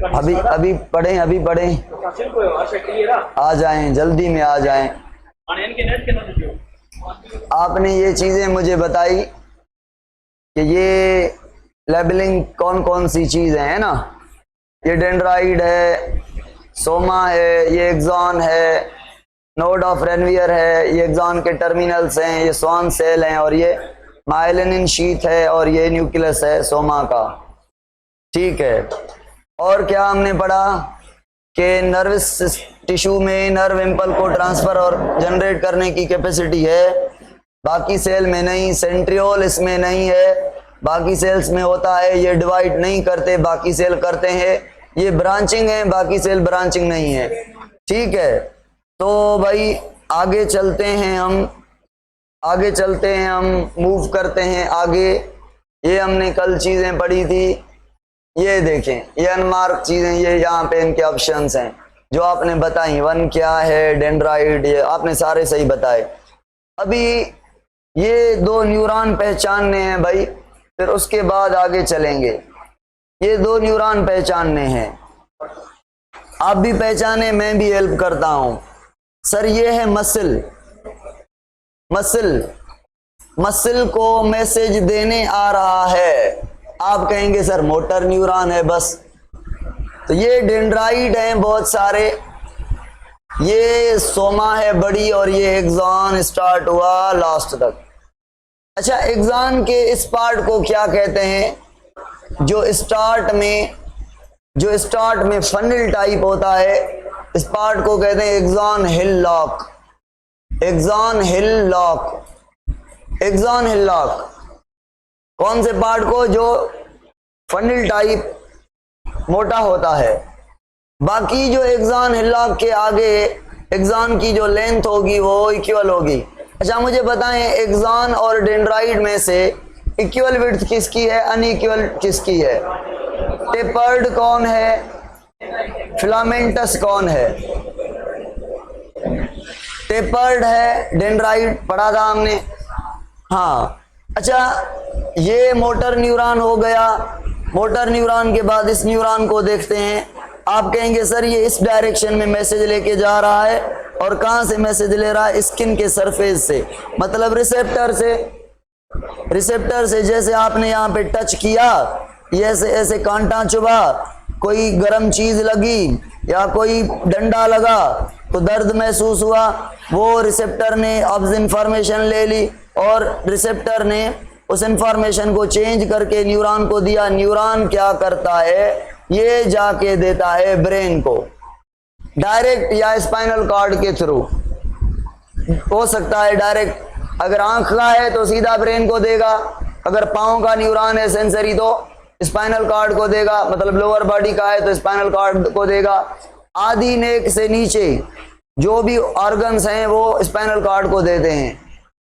अभी अभी पढ़ें, अभी पढ़ें, आ जाएं, जल्दी में आ जाएं। आपने ये चीजें मुझे बताई कि ये लेबलिंग कौन कौन सी चीजें हैं ना, ये डेंड्राइड है, सोमा है, ये एक्सॉन है, नोड ऑफ रेनवियर है, ये एक्सॉन के टर्मिनल्स हैं, ये स्वान सेल हैं, और ये माइलिन शीथ है, और ये न्यूक्लियस है सोमा का। ठीक है, और क्या हमने पढ़ा कि नर्वस टिश्यू में नर्व इम्पल्स को ट्रांसफर और जनरेट करने की कैपेसिटी है, बाकी सेल में नहीं। सेंट्रियोल इसमें नहीं है, बाकी सेल्स में होता है। ये डिवाइड नहीं करते, बाकी सेल करते हैं। ये ब्रांचिंग है, बाकी सेल ब्रांचिंग नहीं है। ठीक है, तो भाई आगे चलते हैं हम मूव करते हैं आगे। ये हमने कल चीजें पढ़ी थी, ये देखें, ये अनमार्क चीजें, ये यहाँ पे इनके ऑप्शंस हैं जो आपने बताई। वन क्या है, डेंड्राइड, ये आपने सारे सही बताए। अभी ये दो न्यूरॉन पहचानने हैं भाई, फिर उसके बाद आगे चलेंगे। ये दो न्यूरॉन पहचानने हैं, आप भी पहचाने, मैं भी हेल्प करता हूं। सर ये है मसल को मैसेज देने आ रहा है। आप कहेंगे सर मोटर न्यूरॉन है बस। तो ये डेंड्राइड हैं बहुत सारे, ये सोमा है बड़ी, और ये एक्सॉन स्टार्ट हुआ लास्ट तक। अच्छा, एक्सॉन के इस पार्ट को क्या कहते हैं जो स्टार्ट में फनल टाइप होता है, इस पार्ट को कहते हैं एक्सॉन हिल लॉक। कौन से पार्ट को? जो फनल टाइप मोटा होता है। बाकी जो एक्सॉन हिल लॉक के आगे एक्सॉन की जो लेंथ होगी वो इक्वल होगी। अच्छा मुझे बताएं, एक्सॉन और डेंड्राइड में से इक्वल विड्थ किसकी है, अनइक्वल किसकी है? टेपर्ड कौन है, फिलामेंटस कौन है? टेपर्ड है डेंड्राइड, पढ़ा था हमने। हाँ, अच्छा ये मोटर न्यूरॉन हो गया। मोटर न्यूरॉन के बाद इस न्यूरॉन को देखते हैं। आप कहेंगे सर ये इस डायरेक्शन में मैसेज लेके जा रहा है, और कहां से मैसेज ले रहा है? स्किन के सरफेस से, मतलब रिसेप्टर से। जैसे आपने यहाँ पे टच किया, ऐसे कांटा चुभा, कोई गर्म चीज लगी या कोई डंडा लगा तो दर्द महसूस हुआ, वो रिसेप्टर ने अब इंफॉर्मेशन ले ली, और रिसेप्टर ने उस इंफॉर्मेशन को चेंज करके न्यूरॉन को दिया। न्यूरॉन क्या करता है, ये जाके देता है ब्रेन को, डायरेक्ट या स्पाइनल कॉर्ड के थ्रू। हो सकता है डायरेक्ट, अगर आंख का है तो सीधा ब्रेन को देगा, अगर पाँव का न्यूरॉन है सेंसरी तो स्पाइनल कॉर्ड को देगा, मतलब लोअर बॉडी का है तो स्पाइनल कॉर्ड को देगा। आधी नेक से नीचे जो भी ऑर्गन्स हैं वो स्पाइनल कॉर्ड को देते हैं।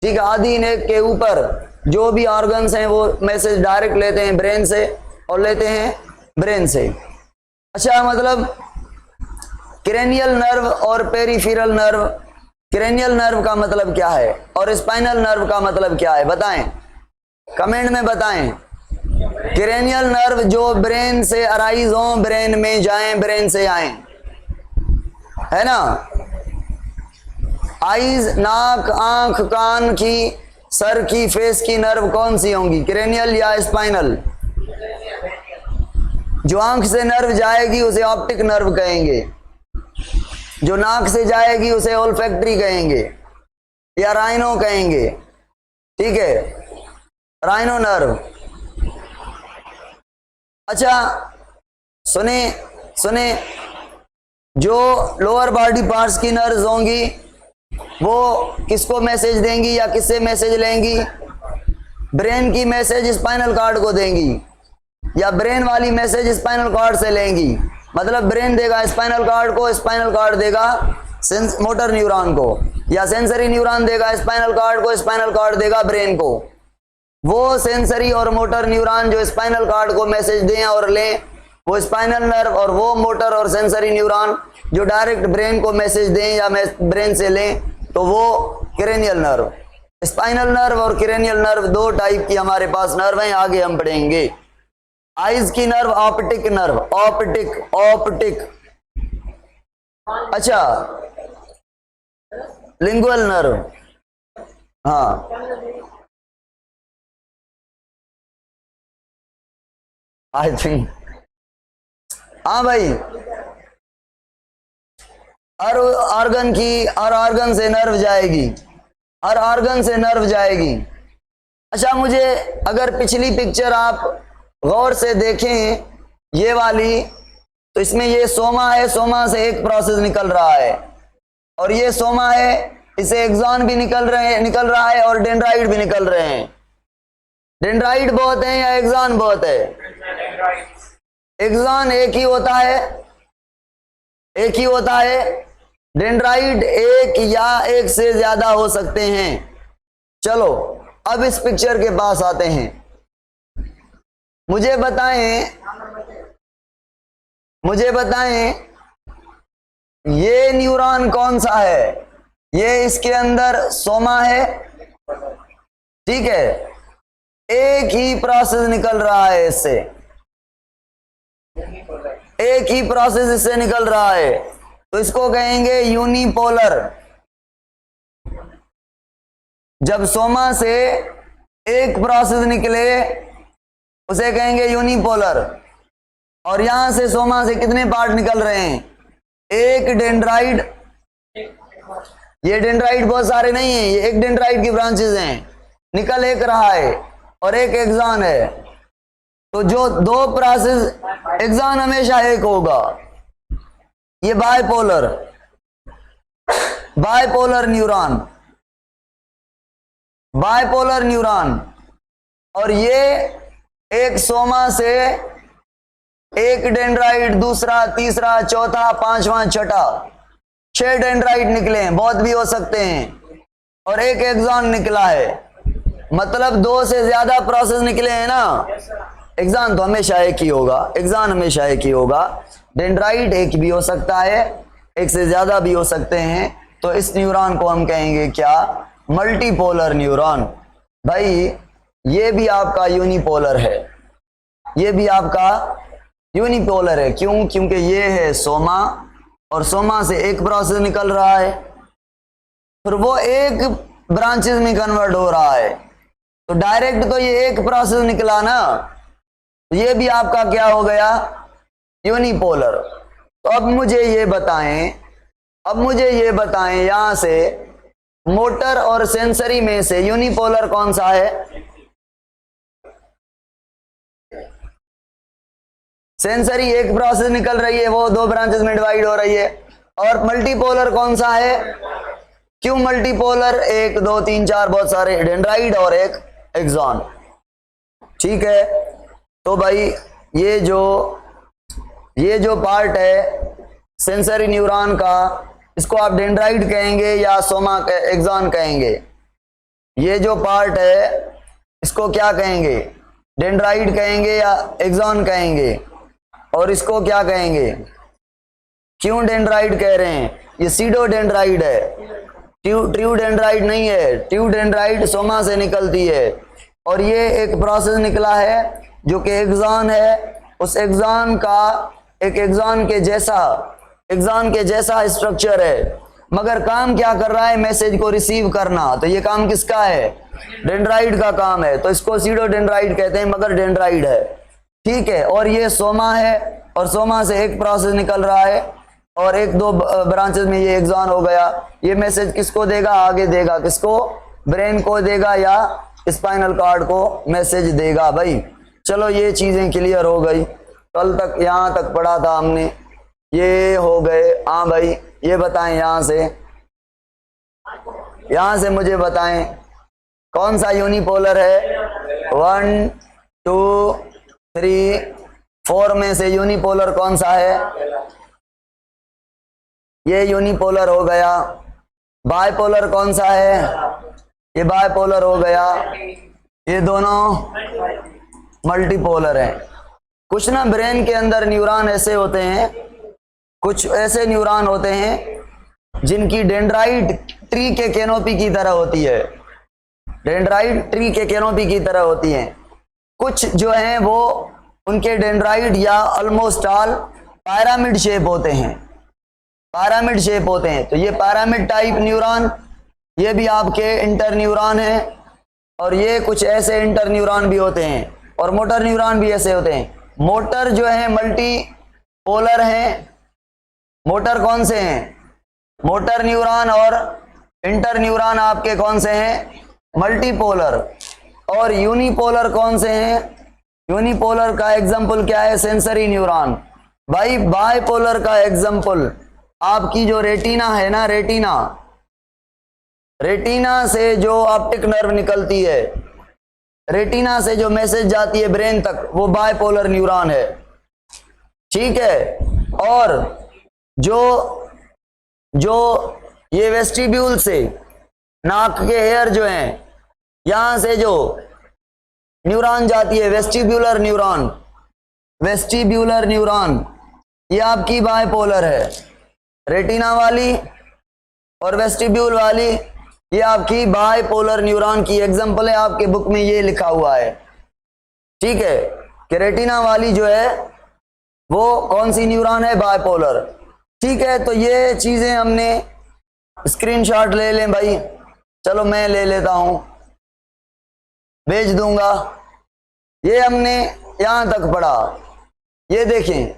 ठीक है, आधी नेक के ऊपर जो भी ऑर्गन्स हैं वो मैसेज डायरेक्ट लेते हैं ब्रेन से, और लेते हैं ब्रेन से। अच्छा, मतलब क्रेनियल नर्व और पेरिफेरल नर्व, क्रेनियल नर्व का मतलब क्या है और स्पाइनल नर्व का मतलब क्या है, बताएं, कमेंट में बताएं। क्रेनियल नर्व जो ब्रेन से अराइज हो, ब्रेन में जाएं, ब्रेन से आए, है ना। आईज, नाक, आंख, कान की, सर की, फेस की नर्व कौन सी होंगी, क्रेनियल या स्पाइनल? जो आंख से नर्व जाएगी उसे ऑप्टिक नर्व कहेंगे, जो नाक से जाएगी उसे ओल्फैक्टरी कहेंगे या राइनो कहेंगे। ठीक है, राइनो नर्व। अच्छा सुने, जो लोअर बॉडी पार्ट्स की नर्व्स होंगी वो किसको मैसेज देंगी या किससे मैसेज लेंगी? ब्रेन की मैसेज स्पाइनल कॉर्ड को देंगी, या ब्रेन वाली मैसेज स्पाइनल कॉर्ड से लेंगी। मतलब ब्रेन देगा स्पाइनल कॉर्ड को, स्पाइनल कॉर्ड देगा मोटर न्यूरॉन को, या सेंसरी न्यूरॉन देगा स्पाइनल कॉर्ड को, स्पाइनल कॉर्ड देगा ब्रेन को। वो सेंसरी और मोटर न्यूरॉन जो स्पाइनल कॉर्ड को मैसेज दें और लें वो स्पाइनल नर्व, और वो मोटर और सेंसरी न्यूरॉन जो डायरेक्ट ब्रेन को मैसेज दें या ब्रेन से लें तो वो क्रेनियल नर्व। स्पाइनल नर्व और क्रेनियल नर्व दो टाइप की हमारे पास नर्व हैं, आगे हम पढ़ेंगे। आइज की nerve optic nerve, optic optic. अच्छा, लिंगुअल नर्व, हाँ आई थिंक, हाँ भाई, हर ऑर्गन की, हर ऑर्गन से नर्व जाएगी, हर ऑर्गन से नर्व जाएगी। अच्छा, मुझे अगर पिछली पिक्चर आप गौर से देखें ये वाली, तो इसमें ये सोमा है, सोमा से एक प्रोसेस निकल रहा है, और ये सोमा है, इसे एक्सॉन भी निकल रहा है और डेंड्राइट भी निकल रहे हैं। डेंड्राइट बहुत है या एक्सॉन बहुत है? एक्सॉन एक ही होता है, एक ही होता है। डेंड्राइट एक या एक से ज्यादा हो सकते हैं। चलो अब इस पिक्चर के पास आते हैं। मुझे बताएं ये न्यूरॉन कौन सा है? ये इसके अंदर सोमा है, ठीक है, एक ही प्रोसेस निकल रहा है इससे, एक ही प्रोसेस इससे निकल रहा है, तो इसको कहेंगे यूनिपोलर। जब सोमा से एक प्रोसेस निकले उसे कहेंगे यूनिपोलर। और यहां से सोमा से कितने पार्ट निकल रहे हैं? एक डेंड्राइट, ये डेंड्राइट बहुत सारे नहीं है, ये एक डेंड्राइट की ब्रांचेस हैं, निकल एक रहा है और एक एक्सॉन है। तो जो दो प्रोसेस, एक्सॉन हमेशा एक होगा। ये bipolar, bipolar neuron, bipolar neuron. और ये एक सोमा से एक डेंड्राइट, दूसरा, तीसरा, चौथा, पांचवा, छठा, 6 डेंड्राइट निकले हैं, बहुत भी हो सकते हैं, और एक एक्सॉन निकला है। मतलब 2 से ज्यादा प्रोसेस निकले हैं ना। एक्सॉन तो हमेशा एक ही होगा, एक्सॉन हमेशा एक ही होगा। डेंड्राइट एक भी हो सकता है, एक से ज्यादा भी हो सकते हैं। तो इस न्यूरॉन को हम कहेंगे क्या? Multipolar neuron. भाई ये भी आपका यूनिपोलर है, ये भी आपका यूनिपोलर है। क्यों? क्योंकि ये है सोमा, और सोमा से एक प्रोसेस निकल रहा है, फिर वो एक ब्रांचेस में कन्वर्ट हो रहा है। तो डायरेक्ट तो ये एक प्रोसेस निकला ना, ये भी आपका क्या हो गया? यूनिपोलर। तो अब मुझे ये बताएं, यहां से मोटर और सेंसरी में से यूनिपोलर कौन सा है? सेंसरी एक प्रोसेस निकल रही है, वो 2 ब्रांचेस में डिवाइड हो रही है। और मल्टीपोलर कौन सा है? क्यों मल्टीपोलर? 1 2 3 4 बहुत सारे डेंड्राइट और एक एक्सॉन, ठीक है। तो भाई ये जो पार्ट है सेंसरी न्यूरॉन का, इसको आप डेंड्राइट कहेंगे या सोमा एक्सॉन कहेंगे? ये जो पार्ट है इसको क्या कहेंगे? डेंड्राइट कहेंगे या एक्सॉन कहेंगे? और इसको क्या कहेंगे? क्यों डेंड्राइट कह रहे हैं? ये सीडो डेंड्राइट है, ट्रू डेंड्राइट नहीं है। ट्रू डेंड्राइट सोमा से निकलती है, और ये एक प्रोसेस निकला है जो कि एक्सॉन है। उस एक्सॉन का एक एक्सॉन के जैसा स्ट्रक्चर है, मगर काम क्या कर रहा है? मैसेज को रिसीव करना। तो ये काम किसका है? डेंड्राइट का काम है। तो इसको सीडो डेंड्राइट कहते हैं, मगर डेंड्राइट है, ठीक है। और ये सोमा है, और सोमा से एक प्रोसेस निकल रहा है, और 1 2 ब्रांचेस में ये एक्सॉन हो गया। ये मैसेज किसको देगा? आगे देगा किसको? ब्रेन को देगा या स्पाइनल कॉर्ड को मैसेज देगा। भाई चलो ये चीजें क्लियर हो गई। कल तक यहां तक पढ़ा था हमने, ये हो गए। हाँ भाई ये बताएं, यहां से मुझे बताएं कौन सा यूनिपोलर है? 1 2 3 4 में से यूनिपोलर कौन सा है? ये यूनिपोलर हो गया। बाइपोलर कौन सा है? ये बाइपोलर हो गया। ये दोनों मल्टीपोलर हैं। कुछ ना ब्रेन के अंदर न्यूरॉन ऐसे होते हैं, कुछ ऐसे न्यूरॉन होते हैं जिनकी डेंड्राइट ट्री के कैनोपी की तरह होती है, डेंड्राइट ट्री के कैनोपी की तरह होती हैं। कुछ जो हैं वो उनके डेंड्राइट या ऑलमोस्ट ऑल पिरामिड शेप होते हैं, पिरामिड शेप होते हैं। तो ये पिरामिड टाइप न्यूरॉन, ये भी आपके इंटर न्यूरॉन है, और ये कुछ ऐसे इंटर न्यूरॉन भी होते हैं, और मोटर न्यूरॉन भी ऐसे होते हैं। मोटर जो है मल्टी पोलर हैं। मोटर कौन से हैं? मोटर न्यूरॉन और इंटर न्यूरॉन आपके कौन से हैं? मल्टीपोलर। और यूनिपोलर कौन से हैं? यूनिपोलर का एग्जाम्पल क्या है? Sensory neuron. भाई बाइपोलर का एग्जाम्पल आपकी जो रेटिना है ना, रेटिना, रेटिना से जो ऑप्टिक नर्व निकलती है, रेटिना से जो मैसेज जाती है ब्रेन तक, वो बाइपोलर न्यूरॉन है, ठीक है। और जो ये वेस्टिब्यूल से नाक के हेयर जो हैं, यहां से जो न्यूरॉन जाती है, वेस्टिब्यूलर न्यूरॉन, वेस्टिब्यूलर न्यूरॉन, ये आपकी बाइपोलर है। रेटिना वाली और वेस्टिब्यूल वाली ये आपकी बाइपोलर न्यूरॉन की एग्जांपल है। आपके बुक में ये लिखा हुआ है, ठीक है, कि रेटिना वाली जो है वो कौन सी न्यूरॉन है? बाइपोलर, ठीक है। तो ये चीजें हमने स्क्रीनशॉट ले लें भाई, चलो मैं ले लेता हूं, भेज दूंगा। ये हमने यहां तक पढ़ा, ये देखें,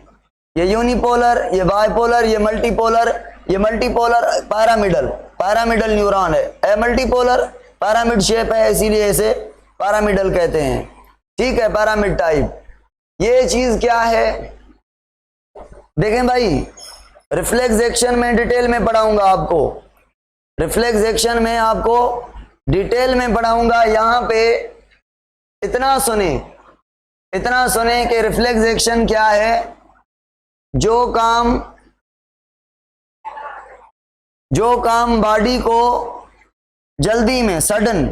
ये यूनिपोलर, ये बाइपोलर, ये मल्टीपोलर, ये मल्टीपोलर पैरामिडल न्यूरॉन है। मल्टीपोलर पैरामिड शेप है, इसीलिए इसे पैरामिडल कहते हैं, ठीक है, पैरामिड टाइप। ये चीज क्या है देखें भाई, रिफ्लेक्स एक्शन में डिटेल में पढ़ाऊंगा आपको, रिफ्लेक्स एक्शन में आपको डिटेल में पढ़ाऊंगा। यहां पे इतना सुने कि रिफ्लेक्स एक्शन क्या है। जो काम बॉडी को जल्दी में सडन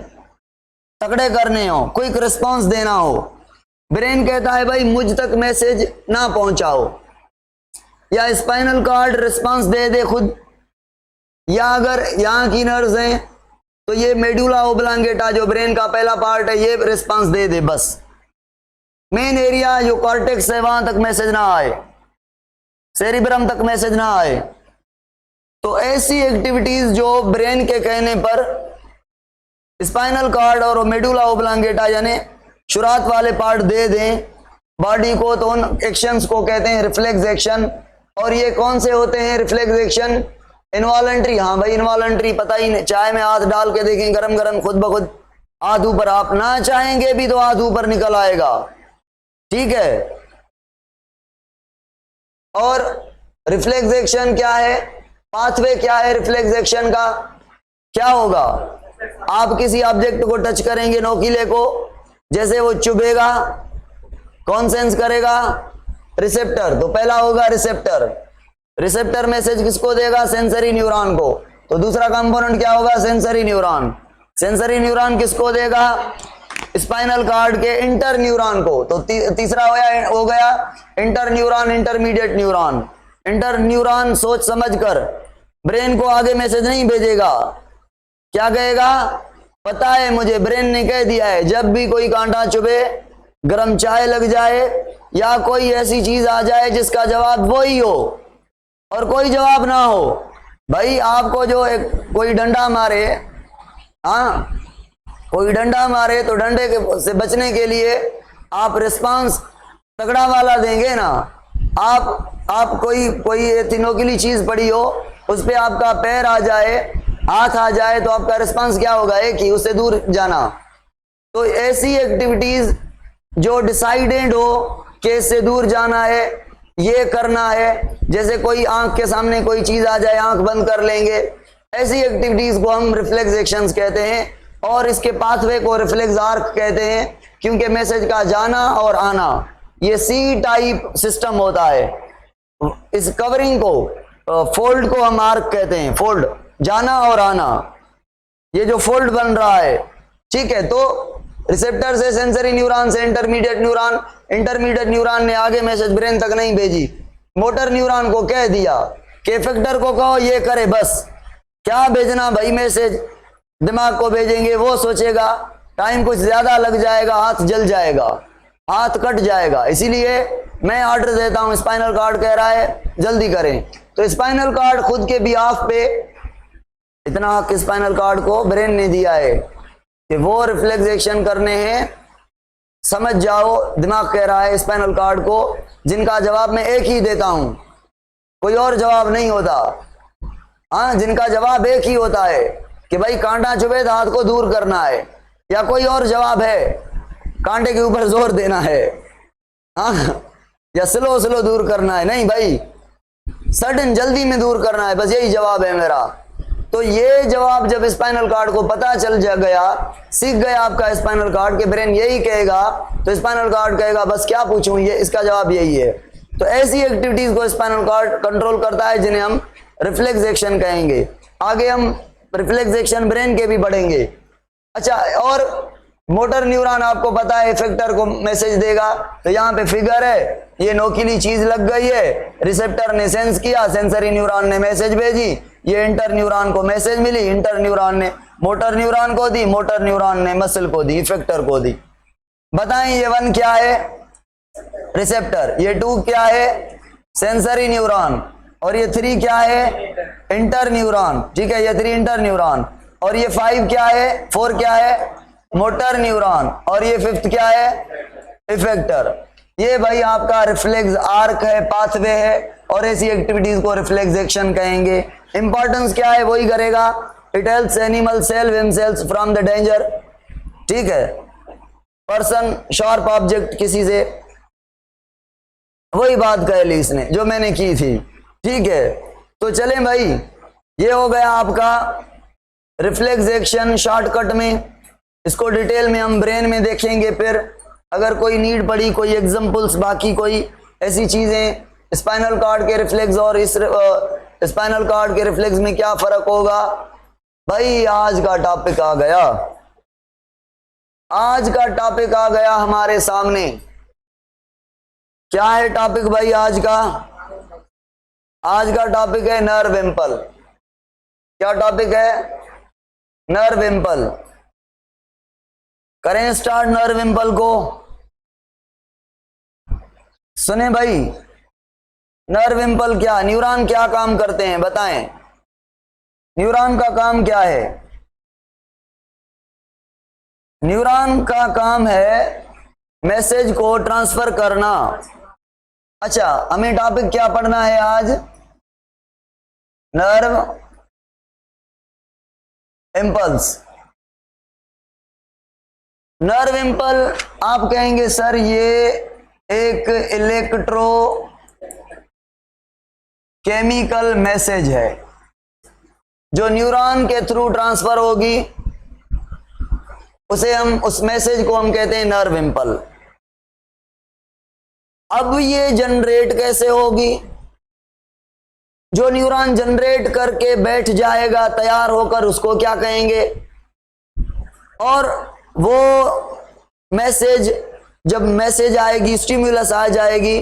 तकड़े करने हो, क्विक रिस्पांस देना हो, ब्रेन कहता है भाई मुझ तक मैसेज ना पहुंचाओ, या स्पाइनल कॉर्ड रिस्पांस दे खुद, या अगर यहां की नर्व्स हैं तो ये मेडुला ओब्लांगेटा जो ब्रेन का पहला पार्ट है, ये रिस्पांस दे बस। मेन एरिया जो कॉर्टेक्स है वहां तक मैसेज ना आए, सेरिब्रम तक मैसेज ना आए। तो ऐसी एक्टिविटीज जो ब्रेन के कहने पर स्पाइनल कॉर्ड और मेडुला ओब्लांगेटा यानी शुरुआत वाले पार्ट दे दें बॉडी को, तो उन एक्शंस को कहते हैं रिफ्लेक्स एक्शन। और ये कौन से होते हैं रिफ्लेक्स एक्शन? इनवॉलंटरी, हाँ भाई इनवॉलंटरी, पता ही नहीं, चाय में हाथ डाल के देखें गरम गरम, खुद ब खुद हाथ ऊपर, आप ना चाहेंगे भी तो हाथ ऊपर निकल आएगा, ठीक है। और रिफ्लेक्स एक्शन क्या है? पाथवे क्या है रिफ्लेक्स एक्शन का? क्या होगा? आप किसी ऑब्जेक्ट को टच करेंगे, नोकीले को, जैसे वो चुभेगा, कौन सेंस करेगा? रिसेप्टर। तो पहला होगा रिसेप्टर, रिसेप्टर मैसेज किसको देगा? सेंसरी न्यूरॉन को। तो दूसरा कंपोनेंट क्या होगा? Sensory neuron. सेंसरी न्यूरॉन किसको देगा? स्पाइनल कॉर्ड के इंटर न्यूरॉन को। तो तीसरा हो गया inter neuron, intermediate neuron. Inter neuron सोच समझकर ब्रेन को आगे मैसेज नहीं भेजेगा, क्या कहेगा? पता है मुझे, ब्रेन ने कह दिया है, जब भी कोई कांटा चुभे, गरम चाय लग जाए, या कोई ऐसी चीज आ जाए जिसका जवाब वही हो और कोई जवाब ना हो, भाई आपको जो कोई डंडा मारे, हाँ कोई डंडा मारे, तो डंडे से बचने के लिए आप रिस्पांस तगड़ा वाला देंगे ना। आप कोई तिनोकीली चीज पड़ी हो, उस पे आपका पैर आ जाए, हाथ आ जाए, तो आपका रिस्पांस क्या होगा? एक ही, उससे दूर जाना। तो ऐसी एक्टिविटीज जो डिसाइडेड हो कि इससे दूर जाना है, ये करना है, जैसे कोई आंख के सामने कोई चीज आ जाए, आंख बंद कर लेंगे, ऐसी एक्टिविटीज को हम रिफ्लेक्स एक्शंस कहते हैं। और इसके पाथवे को रिफ्लेक्स आर्क कहते हैं, क्योंकि मैसेज का जाना और आना ये सी टाइप सिस्टम होता है। इस कवरिंग को, फोल्ड को हम आर्क कहते हैं, फोल्ड, जाना और आना, ये जो फोल्ड बन रहा है, ठीक है। तो रिसेप्टर से सेंसरी न्यूरॉन से इंटरमीडिएट न्यूरॉन, इंटरमीडिएट न्यूरॉन ने आगे मैसेज ब्रेन तक नहीं भेजी, मोटर न्यूरॉन को कह दिया कि इफेक्टर को कहो ये करे, बस क्या भेजना भाई मैसेज, दिमाग को भेजेंगे, वो सोचेगा, टाइम कुछ ज्यादा लग जाएगा, हाथ जल जाएगा, हाथ कट जाएगा। इसीलिए मैं ऑर्डर देता हूं, स्पाइनल कार्ड कह रहा है जल्दी करें, तो स्पाइनल कार्ड खुद के बिहाफ पे इतना हक स्पाइनल कार्ड को ब्रेन ने दिया है कि वो रिफ्लेक्स एक्शन करने हैं। समझ जाओ, दिमाग कह रहा है स्पाइनल कार्ड को, जिनका जवाब मैं एक ही देता हूं, कोई और जवाब नहीं होता। हाँ, जिनका जवाब एक ही होता है कि भाई कांटा चुभे तो हाथ को दूर करना है, या कोई और जवाब है कांटे के ऊपर जोर देना है, हाँ, या स्लो स्लो दूर करना है। नहीं भाई, सडन जल्दी में दूर करना है, बस यही जवाब है मेरा। तो ये जवाब जब स्पाइनल कार्ड को पता चल गया, सीख गया आपका स्पाइनल कार्ड के ब्रेन यही कहेगा, तो स्पाइनल कार्ड कहेगा बस क्या पूछूं, ये इसका जवाब यही है। तो ऐसी एक्टिविटीज को स्पाइनल कार्ड कंट्रोल करता है जिन्हें हम रिफ्लेक्स एक्शन कहेंगे। आगे हम रिफ्लेक्स एक्शन ब्रेन के भी बढ़ेंगे। अच्छा, और मोटर न्यूरॉन आपको पता है इफेक्टर को मैसेज देगा, तो यहाँ पे फिगर है, ये नोकीली चीज लग गई है, रिसेप्टर ने सेंस किया, सेंसरी न्यूरॉन ने मैसेज भेजी, ये इंटर न्यूरॉन को मैसेज मिली, इंटर न्यूरॉन ने मोटर न्यूरॉन को दी, मोटर न्यूरॉन ने मसल को दी, इफेक्टर को दी। बताएं ये 1 क्या है? रिसेप्टर। ये 2 क्या है? Sensory neuron. और ये 3 क्या है? Inter neuron. ठीक है, ये 3 इंटर न्यूरॉन। और ये 5 क्या है? 4 क्या है? Motor neuron. और ये 5th क्या है? इफेक्टर। ये भाई आपका रिफ्लेक्स आर्क है, पाथवे है, और ऐसी एक्टिविटीज को रिफ्लेक्स एक्शन कहेंगे। इंपॉर्टेंस क्या है? वही करेगा, it helps animal self himself from the danger. ठीक है, पर्सन शार्प ऑब्जेक्ट किसी से, वही बात कह ली इसने जो मैंने की थी। ठीक है, तो चलें भाई, ये हो गया आपका रिफ्लेक्स एक्शन शॉर्टकट में। इसको डिटेल में हम ब्रेन में देखेंगे, फिर अगर कोई नीड पड़ी, कोई एग्जांपल्स, बाकी कोई ऐसी चीजें, स्पाइनल कार्ड के रिफ्लेक्स और इस स्पाइनल कार्ड के रिफ्लेक्स में क्या फर्क होगा। भाई आज का टॉपिक आ गया, आज का टॉपिक आ गया हमारे सामने। क्या है टॉपिक भाई आज का? आज का टॉपिक है नर्व इम्पल। क्या टॉपिक है? नर्व इम्पल। करें स्टार्ट नर्व इम्पल को। सुने भाई, नर्व इम्पल क्या, न्यूरॉन क्या काम करते हैं बताएं? न्यूरॉन का काम क्या है? न्यूरॉन का काम है मैसेज को ट्रांसफर करना। अच्छा, हमें टॉपिक क्या पढ़ना है आज? Nerve impulse. नर्व इम्पल आप कहेंगे सर ये एक इलेक्ट्रो केमिकल मैसेज है जो न्यूरॉन के थ्रू ट्रांसफर होगी, उस मैसेज को हम कहते हैं नर्व इम्पल। अब ये जनरेट कैसे होगी? जो न्यूरॉन जनरेट करके बैठ जाएगा तैयार होकर, उसको क्या कहेंगे? और वो मैसेज, जब मैसेज आएगी, स्टिमुलस आ जाएगी,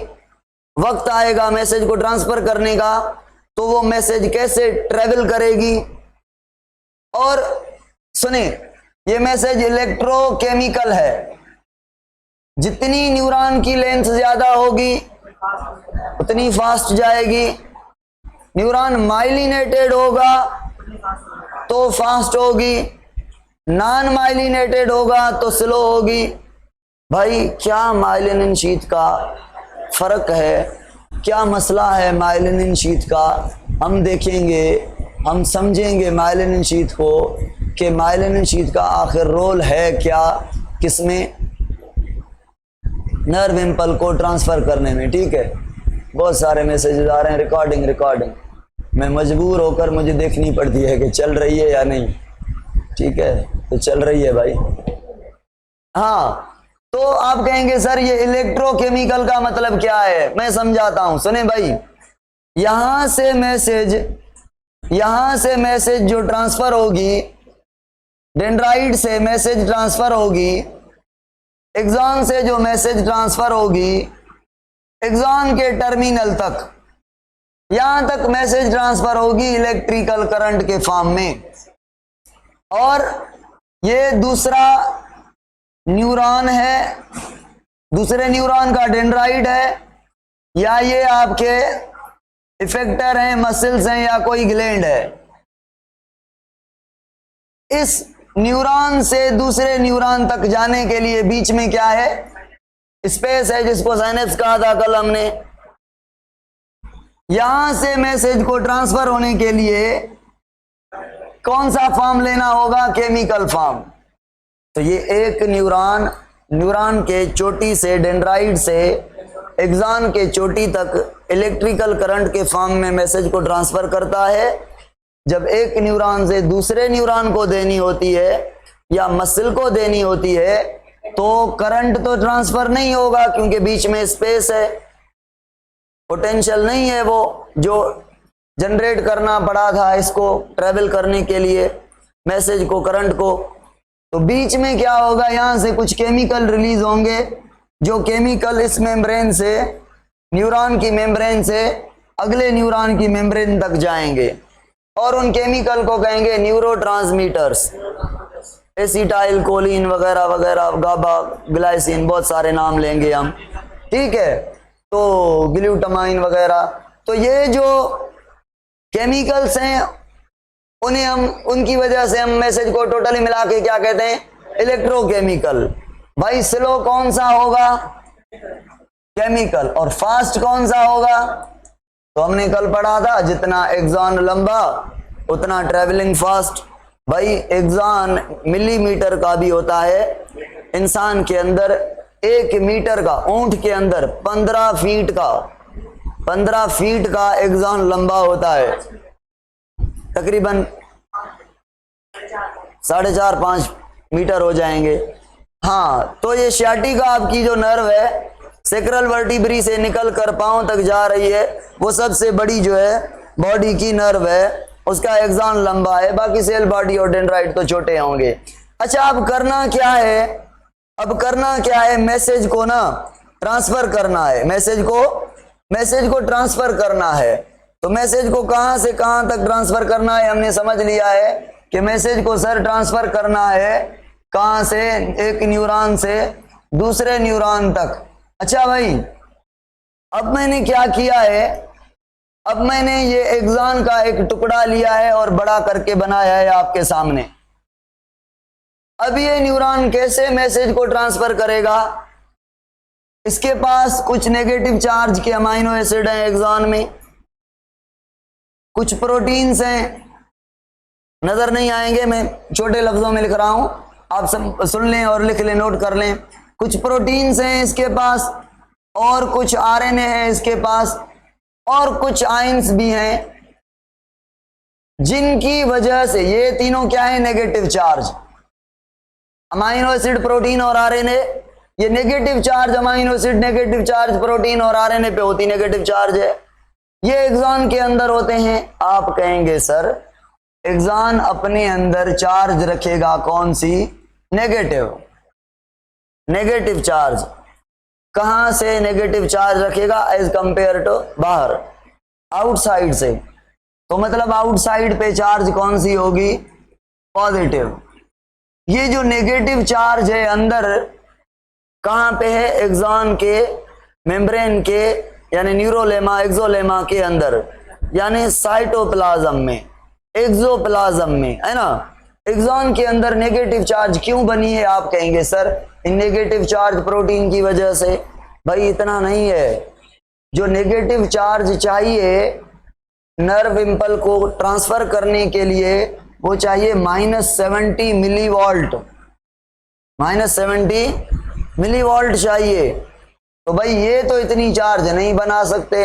वक्त आएगा मैसेज को ट्रांसफर करने का, तो वो मैसेज कैसे ट्रेवल करेगी? और सुने, ये मैसेज इलेक्ट्रोकेमिकल है। जितनी न्यूरॉन की लेंथ ज्यादा होगी उतनी फास्ट जाएगी। न्यूरॉन माइलिनेटेड होगा तो फास्ट होगी, नॉन माइलिनेटेड होगा तो स्लो होगी। भाई क्या माइलिन शीथ का फर्क है, क्या मसला है माइलिन शीथ का, हम देखेंगे, हम समझेंगे माइलिन शीथ को कि माइलिन शीथ का आखिर रोल है क्या, किसमें? नर्व इम्पल को ट्रांसफर करने में। ठीक है, बहुत सारे मैसेजेस आ रहे हैं, रिकॉर्डिंग मैं मजबूर होकर मुझे देखनी पड़ती है कि चल रही है या नहीं। ठीक है, तो चल रही है भाई। हाँ, तो आप कहेंगे सर ये इलेक्ट्रोकेमिकल का मतलब क्या है? मैं समझाता हूं, सुने भाई। यहां से मैसेज जो ट्रांसफर होगी, डेंड्राइट से मैसेज ट्रांसफर होगी, एक्सॉन से जो मैसेज ट्रांसफर होगी, एक्सॉन के टर्मिनल तक, यहां तक मैसेज ट्रांसफर होगी इलेक्ट्रिकल करंट के फॉर्म में। और ये दूसरा न्यूरॉन है दूसरे न्यूरॉन का डेंड्राइट है, या ये आपके इफेक्टर हैं, मसल्स हैं, या कोई ग्लैंड है। इस न्यूरॉन से दूसरे न्यूरॉन तक जाने के लिए बीच में क्या है, स्पेस है, जिसको साइनेप्स कहा था कल हमने। यहां से मैसेज को ट्रांसफर होने के लिए कौन सा फॉर्म लेना होगा, केमिकल फॉर्म। तो ये एक न्यूरॉन के चोटी से, डेंड्राइट से एक्सॉन के चोटी तक इलेक्ट्रिकल करंट के फॉर्म में मैसेज को ट्रांसफर करता है। जब एक न्यूरॉन से दूसरे न्यूरॉन को देनी होती है या मसल को देनी होती है तो करंट तो ट्रांसफर नहीं होगा, क्योंकि बीच में स्पेस है, पोटेंशियल नहीं है वो जो जनरेट करना पड़ा था इसको ट्रेवल करने के लिए मैसेज को, करंट को। तो बीच में क्या होगा, यहां से कुछ केमिकल रिलीज होंगे, जो केमिकल इस मेम्ब्रेन से, न्यूरॉन की मेम्ब्रेन से अगले न्यूरॉन की मेम्ब्रेन तक जाएंगे, और उन केमिकल को कहेंगे न्यूरोट्रांसमीटर्स, एसिटाइल कोलिन वगैरह वगैरह, गाबा, ग्लाइसिन, बहुत सारे नाम लेंगे हम, ठीक है, तो ग्लूटामाइन वगैरह। तो ये जो केमिकल्स हैं उन्हें हम, उनकी वजह से हम मैसेज को टोटली मिला के क्या कहते हैं, इलेक्ट्रोकेमिकल। भाई स्लो कौन सा होगा, केमिकल, और फास्ट कौन सा होगा। तो हमने कल पढ़ा था जितना एक्सॉन लंबा उतना ट्रेवलिंग फास्ट। भाई एक्सॉन मिलीमीटर का भी होता है, इंसान के अंदर 1 मीटर का, ऊंट के अंदर 15 फीट का एक्सॉन लंबा होता है, तकरीबन 4.5-5 मीटर हो जाएंगे। हाँ, तो ये सियाटिका आपकी जो नर्व है सेक्रल वर्टिब्री से निकल कर पांव तक जा रही है, वो सबसे बड़ी जो है बॉडी की नर्व है, उसका एक्सॉन लंबा है, बाकी सेल बॉडी और डेंड्राइट तो छोटे होंगे। अच्छा, अब करना क्या है, मैसेज को ना ट्रांसफर करना है, मैसेज को ट्रांसफर करना है। तो मैसेज को कहां से कहां तक ट्रांसफर करना है, हमने समझ लिया है कि मैसेज को सर ट्रांसफर करना है कहां से, एक न्यूरॉन से दूसरे न्यूरॉन तक। अच्छा भाई, अब मैंने क्या किया है, अब मैंने ये एक्सॉन का एक टुकड़ा लिया है और बड़ा करके बनाया है आपके सामने। अब ये न्यूरॉन कैसे मैसेज को ट्रांसफर करेगा, इसके पास कुछ नेगेटिव चार्ज के अमाइनो एसिड हैं एक्सॉन में, कुछ प्रोटीन्स हैं, नजर नहीं आएंगे, मैं छोटे लफ्जों में लिख रहा हूं, आप सब सुन लें और लिख लें, नोट कर लें। कुछ प्रोटीन्स हैं इसके पास, और कुछ आरएनए है इसके पास, और कुछ आयंस भी हैं, जिनकी वजह से ये तीनों क्या है, negative charge, amino acid, protein और आरएनए। ये negative charge amino acid, negative charge protein और आरएनए पे होती नेगेटिव चार्ज है, ये एक्सॉन के अंदर होते हैं। आप कहेंगे सर एक्सॉन अपने अंदर चार्ज रखेगा कौन सी, नेगेटिव चार्ज। कहां से नेगेटिव चार्ज रखेगा एज कंपेयर टू बाहर, आउटसाइड से। तो मतलब आउटसाइड पे चार्ज कौन सी होगी, पॉजिटिव। ये जो नेगेटिव चार्ज है अंदर कहां पे है, एक्सॉन के मेम्ब्रेन के, यानी न्यूरोलेमा, एक्सोलेमा के अंदर, यानी साइटोप्लाज्म में, एक्सोप्लाज्म में, है ना। एक्सॉन के अंदर नेगेटिव चार्ज क्यों बनी है, आप कहेंगे सर इन नेगेटिव चार्ज प्रोटीन की वजह से। भाई इतना नहीं है, जो नेगेटिव चार्ज चाहिए नर्व इंपल को ट्रांसफर करने के लिए वो चाहिए -70 मिलीवोल्ट, -70 मिलीवोल्ट चाहिए। तो भाई ये तो इतनी चार्ज नहीं बना सकते।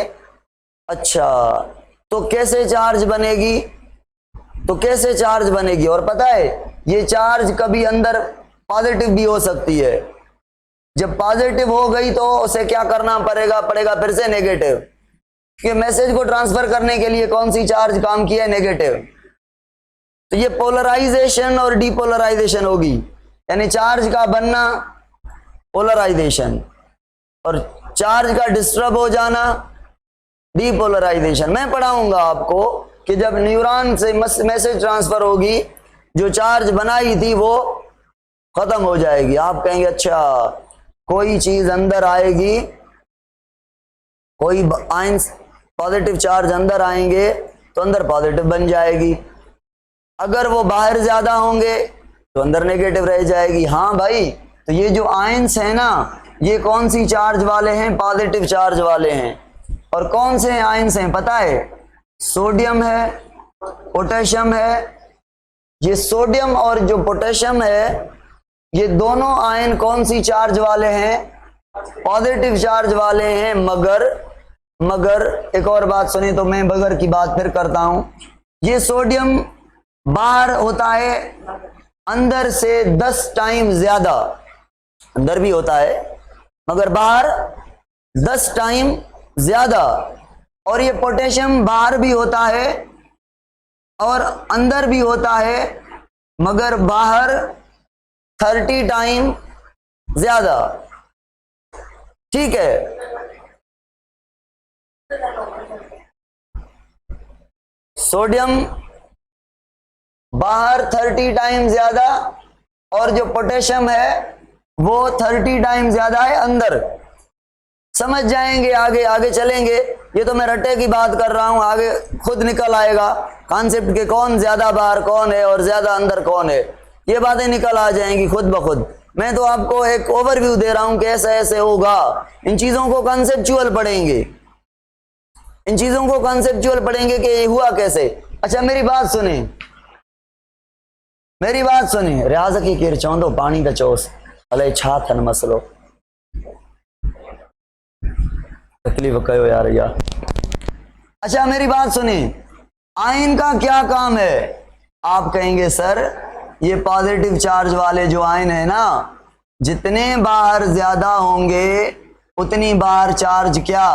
अच्छा, तो कैसे चार्ज बनेगी, और पता है ये चार्ज कभी अंदर पॉजिटिव भी हो सकती है। जब पॉजिटिव हो गई तो उसे क्या करना पड़ेगा फिर से नेगेटिव, क्योंकि मैसेज को ट्रांसफर करने के लिए कौन सी चार्ज काम किया है, नेगेटिव। तो ये पोलराइजेशन और डीपोलराइजेशन होगी, यानी चार्ज का बनना पोलराइजेशन और चार्ज का डिस्टर्ब हो जाना डीपोलराइजेशन। मैं पढ़ाऊंगा आपको कि जब न्यूरॉन से मैसेज ट्रांसफर होगी, जो चार्ज बनाई थी वो खत्म हो जाएगी। आप कहेंगे अच्छा कोई चीज अंदर आएगी, कोई आयंस पॉजिटिव चार्ज अंदर आएंगे तो अंदर पॉजिटिव बन जाएगी, अगर वो बाहर ज्यादा होंगे तो अंदर नेगेटिव रह जाएगी। हाँ भाई, तो ये जो आयंस है ना, ये कौन सी चार्ज वाले हैं? पॉजिटिव चार्ज वाले हैं। और कौन से आयंस हैं पता है? सोडियम है, पोटेशियम है। ये सोडियम और जो पोटेशियम है, ये दोनों आयन कौन सी चार्ज वाले हैं? पॉजिटिव चार्ज वाले हैं। मगर एक और बात सुनी तो मैं मगर की बात फिर करता हूं। ये सोडियम बाहर होता है अंदर से 10 टाइम ज्यादा, अंदर भी होता है मगर बाहर 10 टाइम ज्यादा। और ये पोटेशियम बाहर भी होता है और अंदर भी होता है मगर बाहर 30 टाइम ज्यादा। ठीक है, सोडियम बाहर 30 टाइम ज्यादा और जो पोटेशियम है वो 30 टाइम ज्यादा है अंदर। समझ जाएंगे, आगे आगे चलेंगे। ये तो मैं रट्टे की बात कर रहा हूं, आगे खुद निकल आएगा कॉन्सेप्ट के कौन ज्यादा बाहर कौन है और ज्यादा अंदर कौन है। ये बातें निकल आ जाएंगी खुद ब खुद। मैं तो आपको एक ओवरव्यू दे रहा हूं कि ऐसे ऐसे होगा। इन चीजों को कॉन्सेप्चुअल पढ़ेंगे, इन चीजों को कॉन्सेप्चुअल पढ़ेंगे कि ये हुआ कैसे। अच्छा मेरी बात सुने, मेरी बात सुनिए। रियाज की किर चौंदो पानी का चोस अले छा थन मसलो तकलीफ कयो यार। अच्छा मेरी बात सुनिए, आयन का क्या काम है? आप कहेंगे सर ये पॉजिटिव चार्ज वाले जो आयन है ना, जितने बाहर ज्यादा होंगे उतनी बाहर चार्ज क्या?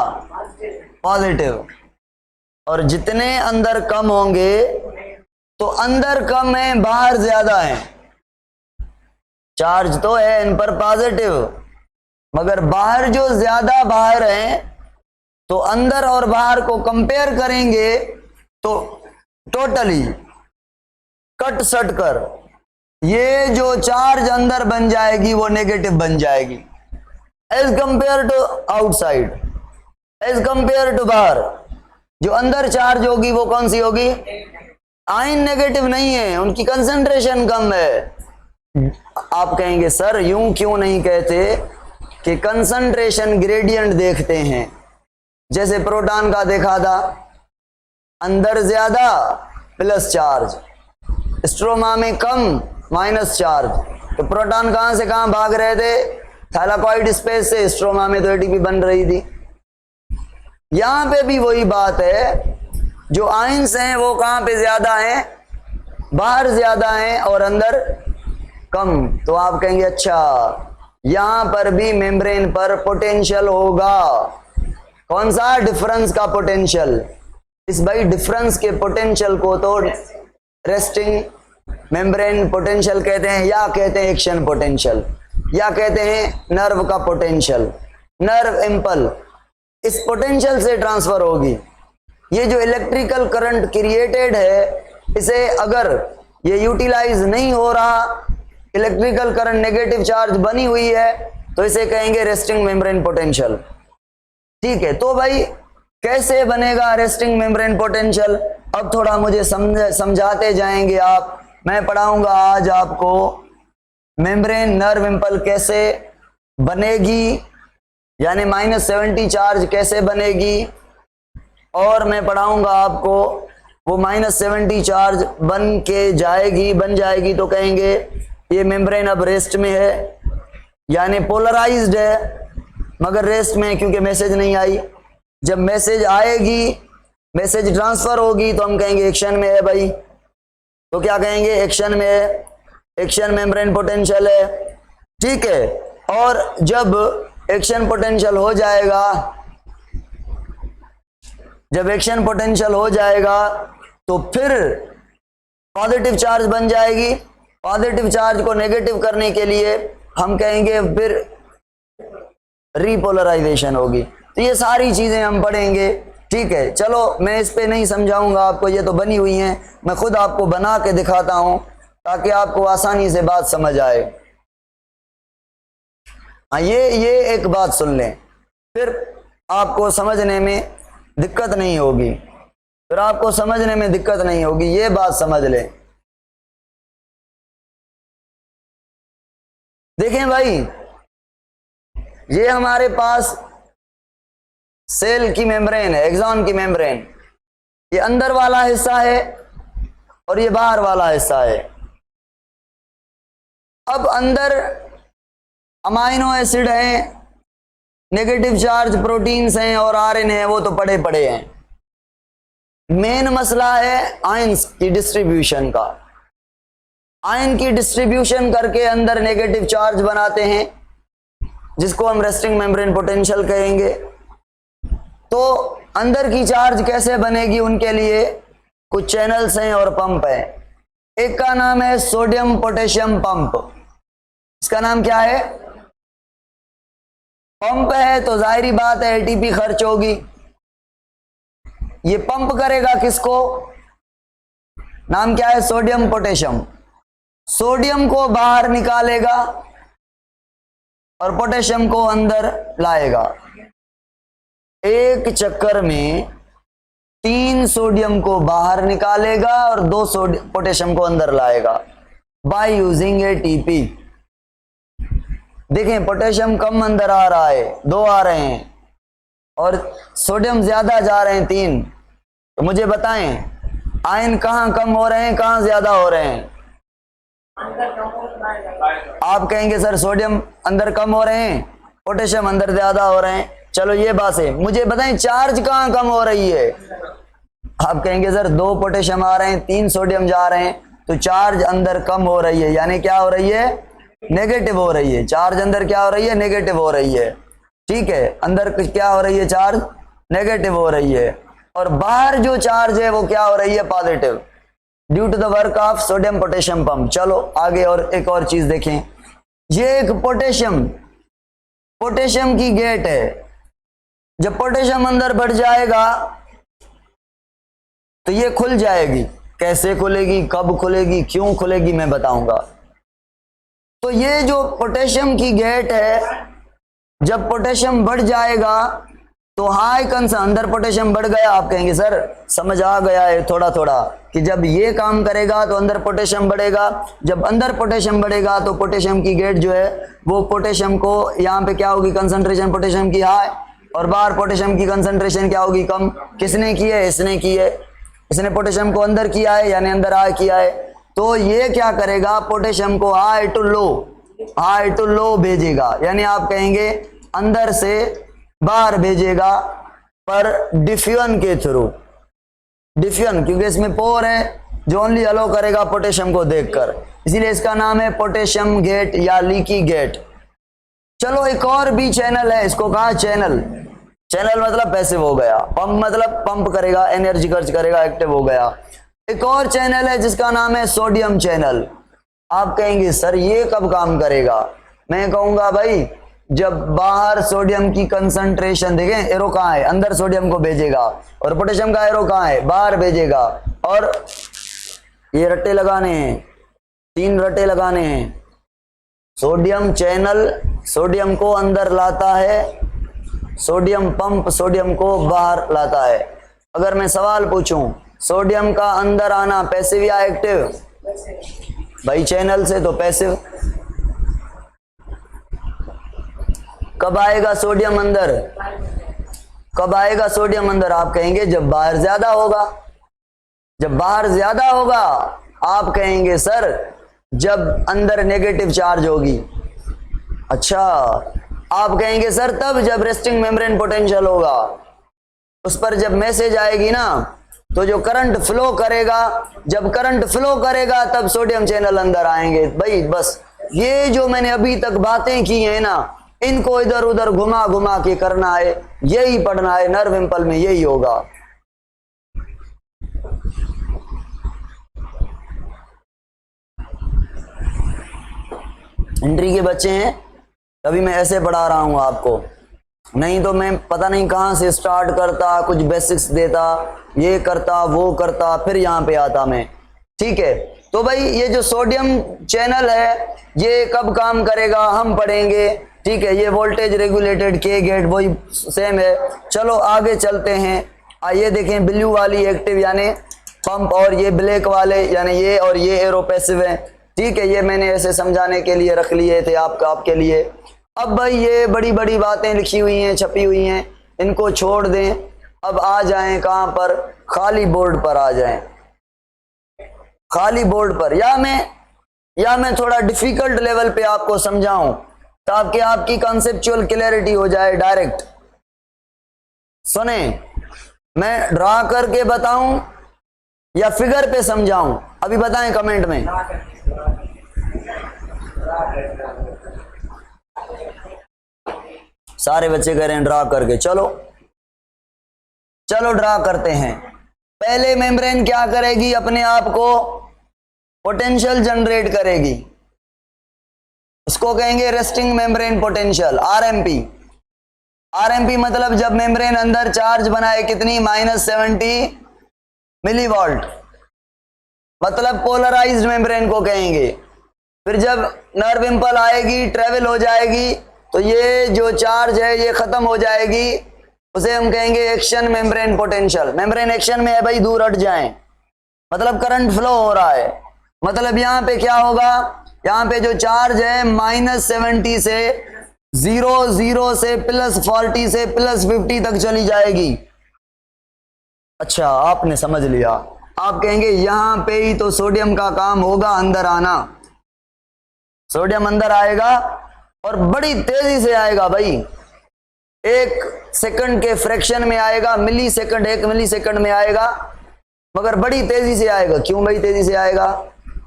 पॉजिटिव। और जितने अंदर कम होंगे तो अंदर कम है बाहर ज्यादा है। चार्ज तो है इन पर पॉजिटिव, मगर बाहर जो ज्यादा बाहर हैं तो अंदर और बाहर को कंपेयर करेंगे तो टोटली कट सट कर ये जो चार्ज अंदर बन जाएगी वो नेगेटिव बन जाएगी as compare to outside, as compare to बाहर। जो अंदर चार्ज होगी वो कौन सी होगी? आयन नेगेटिव नहीं है, उनकी कंसंट्रेशन कम है। आप कहेंगे सर यूं क्यों नहीं कहते कि कंसंट्रेशन ग्रेडियंट देखते हैं, जैसे प्रोटॉन का देखा था, अंदर ज्यादा प्लस चार्ज, स्ट्रोमा में कम माइनस चार्ज। तो प्रोटॉन कहां से कहां भाग रहे थे? थैलाकॉइड स्पेस से स्ट्रोमा में तो एटीपी बन रही थी। यहां पे भी वही बात है, जो आयंस हैं वो कहां पे ज्यादा हैं? बाहर ज्यादा हैं और अंदर कम। तो आप कहेंगे अच्छा यहां पर भी मेम्ब्रेन पर पोटेंशियल होगा। कौन सा? डिफरेंस का पोटेंशियल। इस भाई डिफरेंस के पोटेंशियल को तो रेस्टिंग मेम्ब्रेन पोटेंशियल कहते हैं, या कहते हैं एक्शन पोटेंशियल, या कहते हैं नर्व का पोटेंशियल, नर्व इम्पल। इस पोटेंशियल से ट्रांसफर होगी। ये जो इलेक्ट्रिकल करंट क्रिएटेड है, इसे अगर ये यूटिलाइज नहीं हो रहा, इलेक्ट्रिकल करंट नेगेटिव चार्ज बनी हुई है, तो इसे कहेंगे रेस्टिंग मेम्ब्रेन पोटेंशियल। ठीक है, तो भाई कैसे बनेगा रेस्टिंग मेम्ब्रेन पोटेंशियल? अब थोड़ा मुझे समझाते जाएंगे आप। मैं पढ़ाऊंगा आज आपको मेम्ब्रेन नर्व इम्पल कैसे बनेगी, यानी -70 चार्ज कैसे बनेगी, और मैं पढ़ाऊंगा आपको वो -70 चार्ज बन जाएगी तो कहेंगे ये मेम्ब्रेन अब रेस्ट में है, यानी पोलराइज्ड है मगर रेस्ट में है क्योंकि मैसेज नहीं आई। जब मैसेज आएगी, मैसेज ट्रांसफर होगी तो हम कहेंगे एक्शन में है भाई। तो क्या कहेंगे? एक्शन में है, एक्शन मेम्ब्रेन पोटेंशियल है। ठीक है, और जब एक्शन पोटेंशियल हो जाएगा, जब एक्शन पोटेंशियल हो जाएगा तो फिर पॉजिटिव चार्ज बन जाएगी। पॉजिटिव चार्ज को नेगेटिव करने के लिए हम कहेंगे फिर रिपोलराइजेशन होगी। तो ये सारी चीजें हम पढ़ेंगे। ठीक है, चलो मैं इस पे नहीं समझाऊंगा आपको, ये तो बनी हुई हैं, मैं खुद आपको बना के दिखाता हूं ताकि आपको आसानी से बात समझ आए। हाँ, ये एक बात सुन लें, फिर आपको समझने में दिक्कत नहीं होगी, फिर आपको समझने में दिक्कत नहीं होगी, ये बात समझ लें। देखें भाई, ये हमारे पास सेल की मेम्ब्रेन है, एक्सॉन की मेम्ब्रेन, ये अंदर वाला हिस्सा है और ये बाहर वाला हिस्सा है। अब अंदर अमाइनो एसिड हैं, नेगेटिव चार्ज प्रोटीन्स हैं और आरएनए है, वो तो पड़े पड़े हैं। मेन मसला है आयंस की डिस्ट्रीब्यूशन का। आयन की डिस्ट्रीब्यूशन करके अंदर नेगेटिव चार्ज बनाते हैं, जिसको हम रेस्टिंग मेम्ब्रेन पोटेंशियल कहेंगे। तो अंदर की चार्ज कैसे बनेगी, उनके लिए कुछ चैनल्स हैं और पंप है। एक का नाम है सोडियम पोटेशियम पंप। इसका नाम क्या है? पंप है, तो जाहिरी बात है एटीपी खर्च होगी। ये पंप करेगा किसको? नाम क्या है? Sodium potassium. सोडियम को बाहर निकालेगा और पोटेशियम को अंदर लाएगा। एक चक्कर में 3 सोडियम को बाहर निकालेगा और 2 पोटेशियम को अंदर लाएगा बाय यूजिंग एटीपी। देखें, पोटेशियम कम अंदर आ रहा है, 2 आ रहे हैं, और सोडियम ज्यादा जा रहे हैं, 3। तो मुझे बताएं, आयन कहां कम हो रहे हैं, कहां ज्यादा हो रहे हैं? आप कहेंगे सर सोडियम अंदर कम हो रहे हैं, पोटेशियम अंदर ज्यादा हो रहे हैं। चलो ये बात है, मुझे बताएं चार्ज कहां कम हो रही है? आप कहेंगे सर 2 पोटेशियम आ रहे हैं, 3 सोडियम जा रहे हैं, तो चार्ज अंदर कम हो रही है, यानी क्या हो रही है? नेगेटिव हो रही है। चार्ज अंदर क्या हो रही है? नेगेटिव हो रही है। ठीक है, अंदर क्या हो रही है? चार्ज नेगेटिव हो रही है। और बाहर जो चार्ज है वो क्या हो रही है? Positive, due to the work of sodium potassium pump. चलो आगे और एक और चीज देखें। ये एक पोटेशियम की गेट है। जब पोटेशियम अंदर बढ़ जाएगा तो ये खुल जाएगी। कैसे खुलेगी, कब खुलेगी, क्यों खुलेगी, मैं बताऊंगा। तो ये जो पोटेशियम की गेट है, जब पोटेशियम बढ़ जाएगा तो हाई कंसंट्रेशन, अंदर पोटेशियम बढ़ गया, आप कहेंगे सर समझ आ गया है थोड़ा थोड़ा कि जब ये काम करेगा तो अंदर पोटेशियम बढ़ेगा। जब अंदर पोटेशियम बढ़ेगा तो पोटेशियम की गेट जो है वो पोटेशियम को, यहाँ पे क्या होगी? कंसंट्रेशन पोटेशियम की हाई, और बाहर पोटेशियम की कंसंट्रेशन क्या होगी? कम। किसने की है? इसने की है। इसने पोटेशियम को अंदर किया है, यानी अंदर हाई किया है। तो ये क्या करेगा? पोटेशियम को हाई टू लो भेजेगा, यानी आप कहेंगे अंदर से बाहर भेजेगा, पर डिफ्यूजन के थ्रू। डिफ्यूजन, क्योंकि इसमें पोर है जो ओनली अलो करेगा पोटेशियम को देखकर, इसीलिए इसका नाम है पोटेशियम गेट या लीकी गेट। चलो एक और भी चैनल है, इसको कहा चैनल। चैनल मतलब पैसिव हो गया, पंप मतलब पंप करेगा, एनर्जी खर्च करेगा, एक्टिव हो गया। एक और चैनल है जिसका नाम है सोडियम चैनल। आप कहेंगे सर ये कब काम करेगा? मैं कहूंगा भाई जब बाहर सोडियम की कंसंट्रेशन, देखें एरो कहाँ है? अंदर सोडियम को भेजेगा, और पोटेशियम का एरो कहाँ है? बाहर भेजेगा। और ये रट्टे लगाने हैं, 3 रट्टे लगाने हैं। सोडियम चैनल सोडियम को अंदर लाता है, सोडियम पंप सोडियम को बाहर लाता है। अगर मैं सवाल पूछूं, सोडियम का अंदर आना पैसिव या एक्टिव? भाई चैनल से तो पैसिव। कब आएगा सोडियम अंदर? कब आएगा सोडियम अंदर? आप कहेंगे जब बाहर ज्यादा होगा। जब बाहर ज्यादा होगा, आप कहेंगे सर जब अंदर नेगेटिव चार्ज होगी। अच्छा, आप कहेंगे सर तब जब रेस्टिंग मेम्ब्रेन पोटेंशियल होगा, उस पर जब मैसेज आएगी ना, तो जो करंट फ्लो करेगा, जब करंट फ्लो करेगा तब सोडियम चैनल अंदर आएंगे। भाई बस ये जो मैंने अभी तक बातें की हैं ना, इनको इधर उधर घुमा घुमा के करना है, यही पढ़ना है। नर्व इम्पल में यही होगा। एंट्री के बच्चे हैं, अभी मैं ऐसे पढ़ा रहा हूं आपको, नहीं तो मैं पता नहीं कहां से स्टार्ट करता, कुछ बेसिक्स देता, ये करता वो करता, फिर यहां पे आता मैं। ठीक है, तो भाई ये जो सोडियम चैनल है ये कब काम करेगा हम पढ़ेंगे ठीक है, ये वोल्टेज रेगुलेटेड के गेट वही सेम है। चलो आगे चलते हैं। आइए देखें, ब्लू वाली एक्टिव यानी पंप और ये ब्लैक वाले यानी ये और ये एरो पैसिव है। ठीक है, ये मैंने ऐसे समझाने के लिए रख लिए थे आपके लिए। अब भाई ये बड़ी बड़ी बातें लिखी हुई हैं, छपी हुई हैं, इनको छोड़ दें। अब आ जाएं कहां पर, खाली बोर्ड पर आ जाएं, खाली बोर्ड पर। या मैं थोड़ा डिफिकल्ट लेवल पे आपको समझाऊं ताकि आपकी कॉन्सेप्चुअल क्लैरिटी हो जाए डायरेक्ट। सुने, मैं ड्रा करके बताऊं या फिगर पे समझाऊं, अभी बताएं कमेंट में। सारे बच्चे कह रहे हैं ड्रा करके। चलो ड्रा करते हैं। पहले मेम्ब्रेन क्या करेगी, अपने आप को पोटेंशियल जनरेट करेगी, उसको कहेंगे resting membrane potential, RMP. RMP मतलब जब मेम्ब्रेन अंदर चार्ज बनाए कितनी, -70 मिलीवोल्ट, मतलब पोलराइज्ड मेम्ब्रेन को कहेंगे। फिर जब नर्व इंपल आएगी, ट्रेवल हो जाएगी, तो ये जो चार्ज है ये खत्म हो जाएगी, उसे हम कहेंगे action membrane potential. Membrane action में है भाई, दूर हट जाएं, मतलब करंट फ्लो हो रहा है। मतलब यहां पे क्या होगा, यहां पे जो चार्ज है -70 से 0 से +40 से +50 तक चली जाएगी। अच्छा, आपने समझ लिया। आप कहेंगे यहां पे ही तो सोडियम का काम होगा अंदर आना। सोडियम अंदर आएगा और बड़ी तेजी से आएगा भाई, 1 सेकंड के फ्रैक्शन में आएगा, 1 मिलीसेकंड में आएगा, मगर बड़ी तेजी से आएगा। क्यों भाई तेजी से आएगा?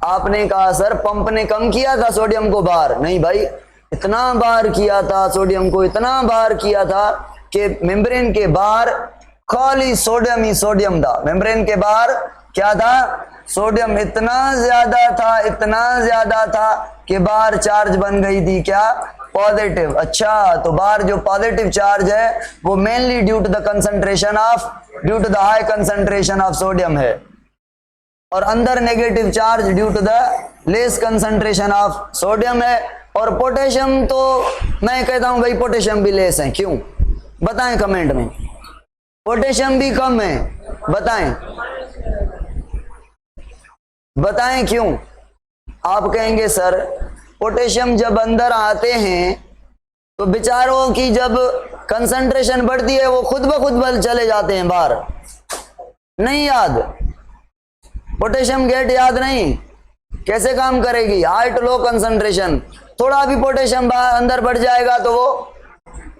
आपने कहा सर पंप ने कम किया था सोडियम को बाहर। नहीं भाई, इतना बाहर किया था सोडियम को, इतना बाहर किया था कि मेम्ब्रेन के बाहर खाली सोडियम ही सोडियम था। मेम्ब्रेन के बाहर क्या था, सोडियम इतना ज्यादा था कि बाहर चार्ज बन गई थी क्या, पॉजिटिव। अच्छा, तो बाहर जो पॉजिटिव चार्ज है वो mainly due to the high concentration of sodium है, और अंदर negative charge due to the less concentration of sodium है। और पोटेशियम तो मैं कहता हूं भाई पोटेशियम भी लेस है। क्यों बताएं कमेंट में, पोटेशियम भी कम है, बताएं क्यों। आप कहेंगे सर पोटेशियम जब अंदर आते हैं तो बेचारों की जब कंसंट्रेशन बढ़ती है वो खुद ब खुद बल चले जाते हैं बाहर। नहीं याद, पोटेशियम गेट याद नहीं, कैसे काम करेगी, हाई टू लो कंसंट्रेशन। थोड़ा भी पोटेशियम अंदर बढ़ जाएगा तो वो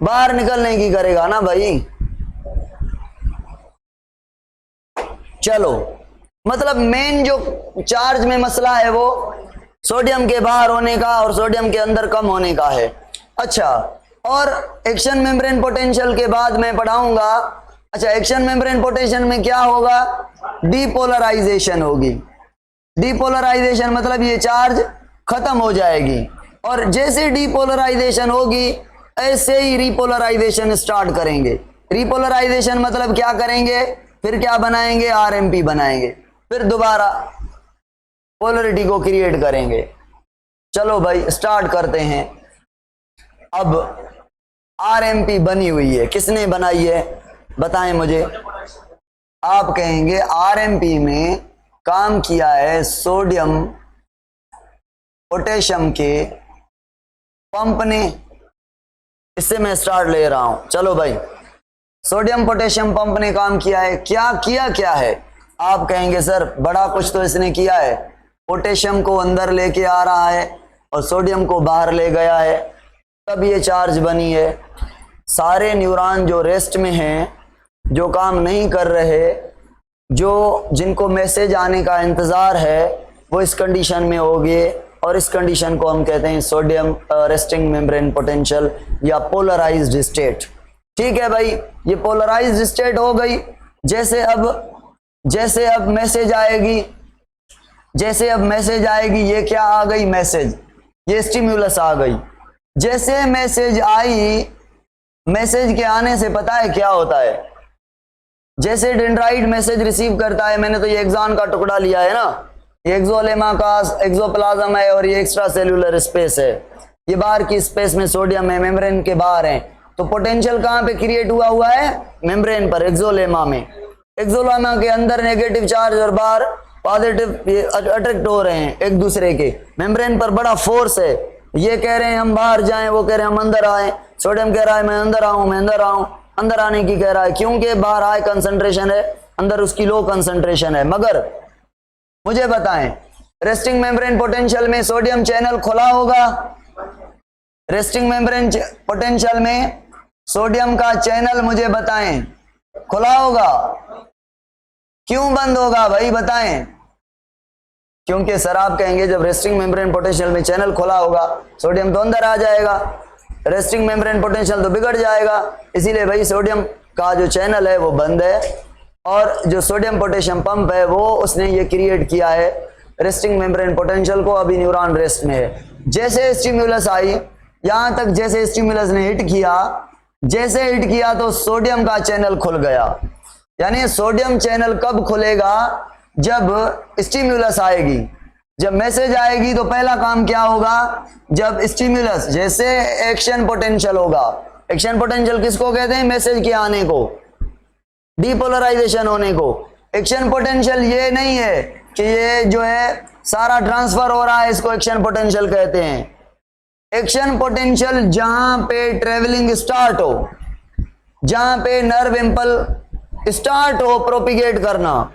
बाहर निकलने की करेगा ना भाई। चलो, मतलब मेन जो चार्ज में मसला है वो सोडियम के बाहर होने का और सोडियम के अंदर कम होने का है। अच्छा, और एक्शन मेम्ब्रेन पोटेंशियल के बाद मैं पढ़ाऊंगा। अच्छा, एक्शन मेम्ब्रेन पोटेंशियल में क्या होगा, डीपोलराइजेशन होगी। डीपोलराइजेशन मतलब ये चार्ज खत्म हो जाएगी, और जैसे डीपोलराइजेशन होगी ऐसे ही रिपोलराइजेशन स्टार्ट करेंगे। रिपोलराइजेशन मतलब क्या करेंगे, फिर क्या बनाएंगे, आरएमपी बनाएंगे, फिर दोबारा पोलरिटी को क्रिएट करेंगे। चलो भाई स्टार्ट करते हैं। अब आरएमपी बनी हुई है, किसने बनाई है बताएं मुझे। आप कहेंगे आरएमपी में काम किया है सोडियम पोटेशियम के पंप ने। इससे मैं स्टार्ट ले रहा हूं। चलो भाई, सोडियम पोटेशियम पंप ने काम किया है। क्या है? आप कहेंगे सर बड़ा कुछ तो इसने किया है, पोटेशियम को अंदर लेके आ रहा है और सोडियम को बाहर ले गया है, तब ये चार्ज बनी है। सारे न्यूरॉन जो रेस्ट में हैं, जो काम नहीं कर रहे, जो जिनको मैसेज आने का इंतजार है, वो इस कंडीशन में होंगे, और इस कंडीशन को हम कहते हैं सोडियम रेस्टिंग मेम्ब्रेन पोटेंशियल या पोलराइज्ड स्टेट। ठीक है भाई, ये पोलराइज्ड स्टेट हो गई। जैसे अब मैसेज आएगी, ये क्या आ गई, मैसेज, ये स्टिम्युलस आ गई। जैसे मैसेज आई, मैसेज के आने से पता है क्या होता है, जैसे डेंड्राइट मैसेज रिसीव करता है, मैंने तो ये एक्सॉन का टुकड़ा लिया है ना, ये एक्सोलेमा का एक्सोप्लाज्म है और ये एक्स्ट्रा सेल्यूलर स्पेस है। ये बाहर की स्पेस में सोडियम है, मेम्ब्रेन के बाहर है, तो पोटेंशियल कहाँ पे क्रिएट हुआ है? मेम्ब्रेन पर, एक्सोलेमा में। एक्सोलेमा के अंदर नेगेटिव चार्ज और बाहर पॉजिटिव अट्रैक्ट हो रहे हैं एक दूसरे के। मेम्ब्रेन पर बड़ा फोर्स है, ये कह रहे हैं हम बाहर जाएं, वो कह रहे हैं हम अंदर आए। सोडियम कह रहा है मैं अंदर आऊं, मैं अंदर आऊं, अंदर आने की कह रहा है, क्योंकि बाहर हाई कंसंट्रेशन है, अंदर उसकी लो कंसंट्रेशन है। मगर मुझे बताएं, रेस्टिंग मेम्ब्रेन पोटेंशियल में सोडियम चैनल खुला होगा? रेस्टिंग मेम्ब्रेन पोटेंशियल में सोडियम का चैनल मुझे बताएं खुला होगा? क्यों बंद होगा भाई बताएं? क्योंकि सर आप कहेंगे जब रेस्टिंग मेम्ब्रेन पोटेंशियल में चैनल खुला होगा सोडियम तो अंदर आ जाएगा, रेस्टिंग मेम्ब्रेन पोटेंशियल तो बिगड़ जाएगा, इसीलिए भाई सोडियम का जो चैनल है वो बंद है। और जो सोडियम पोटेशियम पंप है वो उसने ये क्रिएट किया है रेस्टिंग मेम्ब्रेन पोटेंशियल को, अभी न्यूरॉन रेस्ट में है। जैसे स्टिम्युलस आई, यहां तक जैसे स्टिम्युलस ने हिट किया, जैसे हिट किया तो सोडियम का चैनल खुल गया। यानी सोडियम चैनल कब खुलेगा? जब स्टिम्युलस आएगी, जब मैसेज आएगी तो पहला काम क्या होगा? जब स्टिम्युलस, जैसे एक्शन पोटेंशियल होगा। एक्शन पोटेंशियल किसको कहते हैं? मैसेज के आने को, डीपोलराइजेशन होने को। एक्शन पोटेंशियल ये नहीं है कि ये जो है सारा ट्रांसफर हो रहा है, इसको एक्शन पोटेंशियल कहते हैं। एक्शन पोटेंशियल जहां पे ट्रेवलिंग स्टार्ट हो, जहां पे नर्व इंपल स्टार्ट हो प्रोपिगेट करना,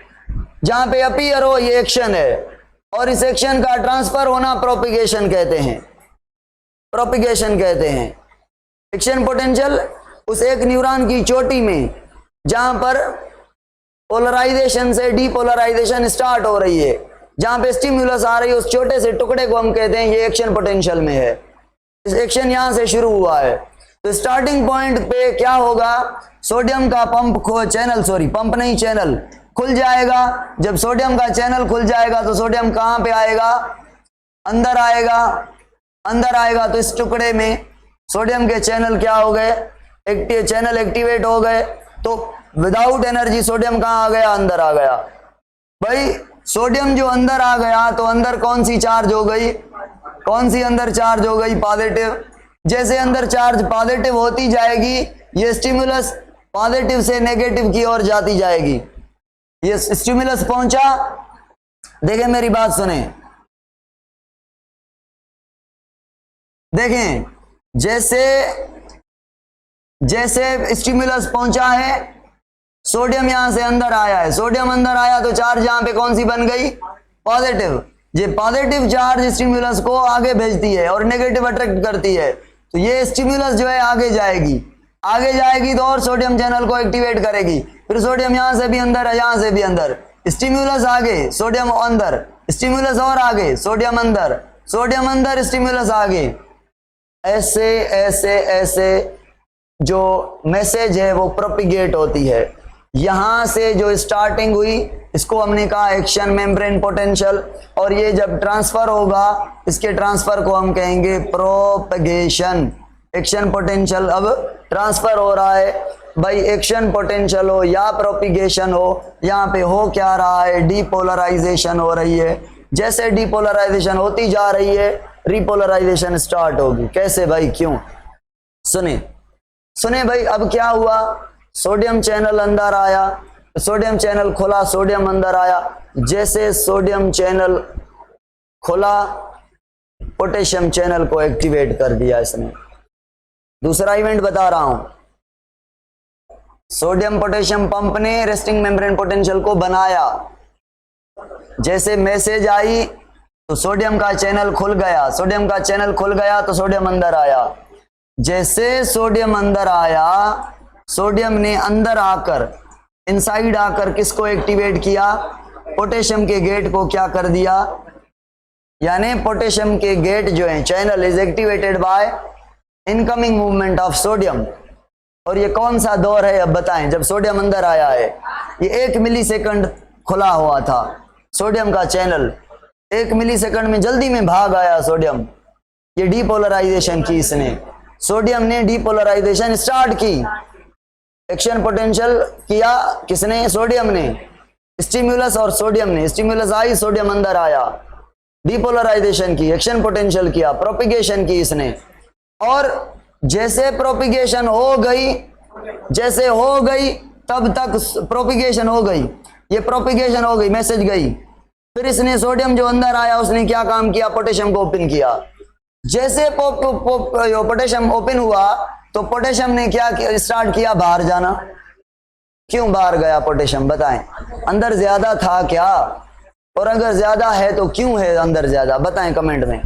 जहां पे अपीयर हो, ये एक्शन है। और इस एक्शन का ट्रांसफर होना प्रोपिगेशन कहते हैं, प्रोपिगेशन कहते हैं। एक्शन पोटेंशियल उस एक न्यूरॉन की चोटी में जहां पर पोलराइजेशन से डीपोलराइजेशन स्टार्ट हो रही है, जहां पे स्टिम्युलस आ रही है, उस छोटे से टुकड़े को हम कहते हैं ये एक्शन पोटेंशियल में है। इस एक्शन यहां से शुरू हुआ है। तो स्टार्टिंग पॉइंट पे क्या होगा? सोडियम का पंप नहीं, चैनल खुल जाएगा। जब सोडियम का चैनल खुल जाएगा तो सोडियम कहां पे आएगा? अंदर आएगा। अंदर आएगा तो इस टुकड़े में सोडियम के चैनल क्या हो गए? चैनल एक्टिवेट हो गए। तो विदाउट एनर्जी सोडियम कहां आ गया? अंदर आ गया। भाई सोडियम जो अंदर आ गया तो अंदर कौन सी चार्ज हो गई? कौन सी अंदर चार्ज हो गई? पॉजिटिव। जैसे अंदर चार्ज पॉजिटिव होती जाएगी, ये स्टिमुलस पॉजिटिव से नेगेटिव की ओर जाती जाएगी। ये स्टिमुलस पहुंचा, देखें मेरी बात सुने, देखें जैसे जैसे स्टिमुलस पहुंचा है, सोडियम यहां से अंदर आया है, सोडियम अंदर आया तो चार्ज यहां पे कौन सी बन गई? पॉजिटिव। ये पॉजिटिव चार्ज स्टिमुलस को आगे भेजती है और नेगेटिव अट्रैक्ट करती है। तो ये स्टिमुलस जो है आगे जाएगी, आगे जाएगी तो और सोडियम चैनल को एक्टिवेट करेगी। फिर सोडियम यहां से भी अंदर है, यहां से भी अंदर, स्टिमुलस आगे, सोडियम अंदर, स्टिमुलस और आगे, सोडियम अंदर, सोडियम अंदर, स्टिमुलस आगे। ऐसे ऐसे ऐसे जो मैसेज है वो प्रोपिगेट होती है। यहां से जो स्टार्टिंग हुई इसको हमने कहा एक्शन मेम्ब्रेन पोटेंशियल, और ये जब ट्रांसफर होगा इसके ट्रांसफर को हम कहेंगे प्रोपगेशन। एक्शन पोटेंशियल अब ट्रांसफर हो रहा है भाई, एक्शन पोटेंशियल हो या प्रोपिगेशन हो, यहाँ पे हो क्या रहा है? डीपोलराइजेशन हो रही है। जैसे डीपोलराइजेशन होती जा रही है रिपोलराइजेशन स्टार्ट होगी। कैसे भाई, क्यों? सुने भाई, अब क्या हुआ? सोडियम चैनल अंदर आया, सोडियम चैनल खुला, सोडियम अंदर आया। जैसे सोडियम चैनल खुला, पोटेशियम चैनल को एक्टिवेट कर दिया इसने। दूसरा इवेंट बता रहा हूं, सोडियम पोटेशियम पंप ने रेस्टिंग मेम्ब्रेन पोटेंशियल को बनाया। जैसे मैसेज आई तो सोडियम का चैनल खुल गया, सोडियम का चैनल खुल गया तो सोडियम अंदर आया। जैसे सोडियम अंदर आया, सोडियम ने अंदर आकर, इनसाइड आकर किसको एक्टिवेट किया? पोटेशियम के गेट को क्या कर दिया? यानी पोटेशियम के गेट जो है, channel is activated by incoming movement of sodium. और ये कौन सा दौर है अब बताएं? जब सोडियम अंदर आया है, ये 1 मिलीसेकंड खुला हुआ था सोडियम का चैनल, 1 मिलीसेकंड में जल्दी में भाग आया सोडियम। ये डीपोलराइजेशन की इसने, सोडियम ने डीपोलराइजेशन स्टार्ट की। एक्शन पोटेंशियल किया किसने? सोडियम ने। स्टिम्युलस और सोडियम ने, स्टिम्युलस आई, सोडियम अंदर आया। डिपोलराइजेशन की, एक्शन पोटेंशियल किया, प्रोपिगेशन की इसने। और जैसे प्रोपिगेशन हो गई, जैसे हो गई तब तक प्रोपिगेशन हो गई, ये प्रोपिगेशन हो गई, मैसेज गई। फिर इसने सोडियम जो अंदर आया उसने क्या काम किया, पोटेशियम को ओपन किया। जैसे पोटेशियम ओपन हुआ तो पोटेशियम ने क्या स्टार्ट किया, बाहर जाना। क्यों बाहर गया पोटेशियम, बताएं? अंदर ज्यादा था क्या? और अगर ज्यादा है तो क्यों है अंदर ज्यादा, बताएं कमेंट में।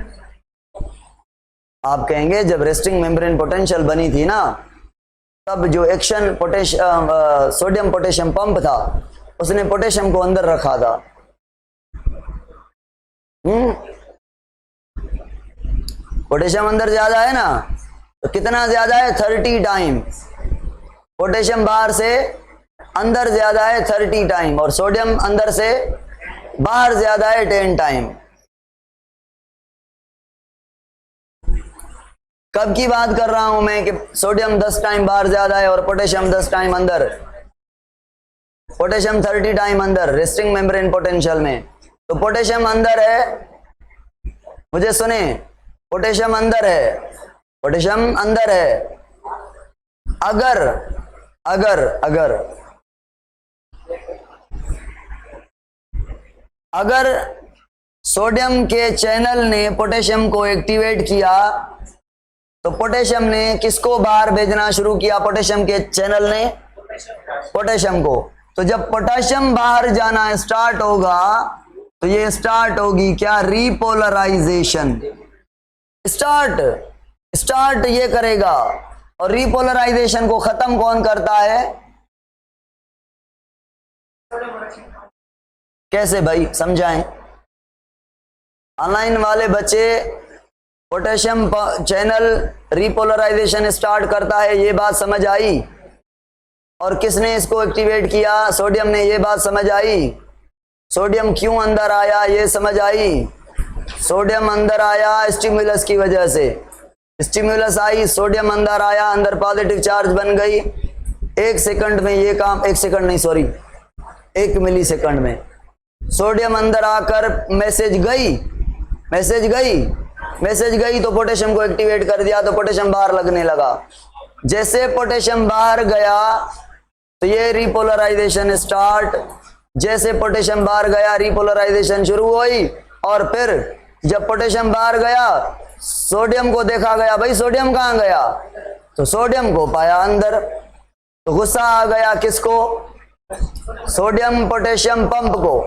आप कहेंगे जब रेस्टिंग मेम्ब्रेन पोटेंशियल बनी थी ना, तब जो एक्शन सोडियम पोटेशियम पंप था उसने पोटेशियम को अंदर रखा था। पोटेशियम अंदर ज्यादा है ना, तो कितना ज्यादा है, 30 टाइम। पोटेशियम बाहर से अंदर ज्यादा है 30 टाइम, और सोडियम अंदर से बाहर ज्यादा है 10 टाइम। कब की बात कर रहा हूं मैं कि सोडियम 10 टाइम बाहर ज्यादा है और पोटेशियम 10 टाइम अंदर। पोटेशियम 30 टाइम अंदर रेस्टिंग मेम्ब्रेन पोटेंशियल में। तो पोटेशियम अंदर है, मुझे सुने, पोटेशियम अंदर है, पोटेशियम अंदर है। अगर अगर अगर अगर सोडियम के चैनल ने पोटेशियम को एक्टिवेट किया तो पोटेशियम ने किसको बाहर भेजना शुरू किया, पोटेशियम के चैनल ने पोटेशियम को। तो जब पोटेशियम बाहर जाना स्टार्ट होगा तो ये स्टार्ट होगी क्या, रिपोलराइजेशन। स्टार्ट ये करेगा। और रिपोलराइजेशन को खत्म कौन करता है, कैसे भाई समझाएं? ऑनलाइन वाले बच्चे, पोटेशियम चैनल रिपोलराइजेशन स्टार्ट करता है, ये बात समझ आई? और किसने इसको एक्टिवेट किया, सोडियम ने, ये बात समझ आई? सोडियम क्यों अंदर आया ये समझ आई? सोडियम अंदर आया स्टिमुलस की वजह से। स्टिमुलस आई, सोडियम अंदर आया, अंदर पॉजिटिव चार्ज बन गई। 1 सेकंड में ये काम, 1 सेकंड नहीं सॉरी 1 मिली सेकंड में सोडियम अंदर आकर मैसेज गई तो पोटेशियम को एक्टिवेट कर दिया, तो पोटेशियम बाहर लगने लगा। जैसे पोटेशियम बाहर गया तो ये रिपोलराइजेशन स्टार्ट। जैसे पोटेशियम बाहर गया रिपोलराइजेशन शुरू हुई। और फिर जब पोटेशियम बाहर गया, सोडियम को देखा गया, भाई सोडियम कहां गया, तो सोडियम को पाया अंदर। तो गुस्सा आ गया किसको, सोडियम पोटेशियम पंप को।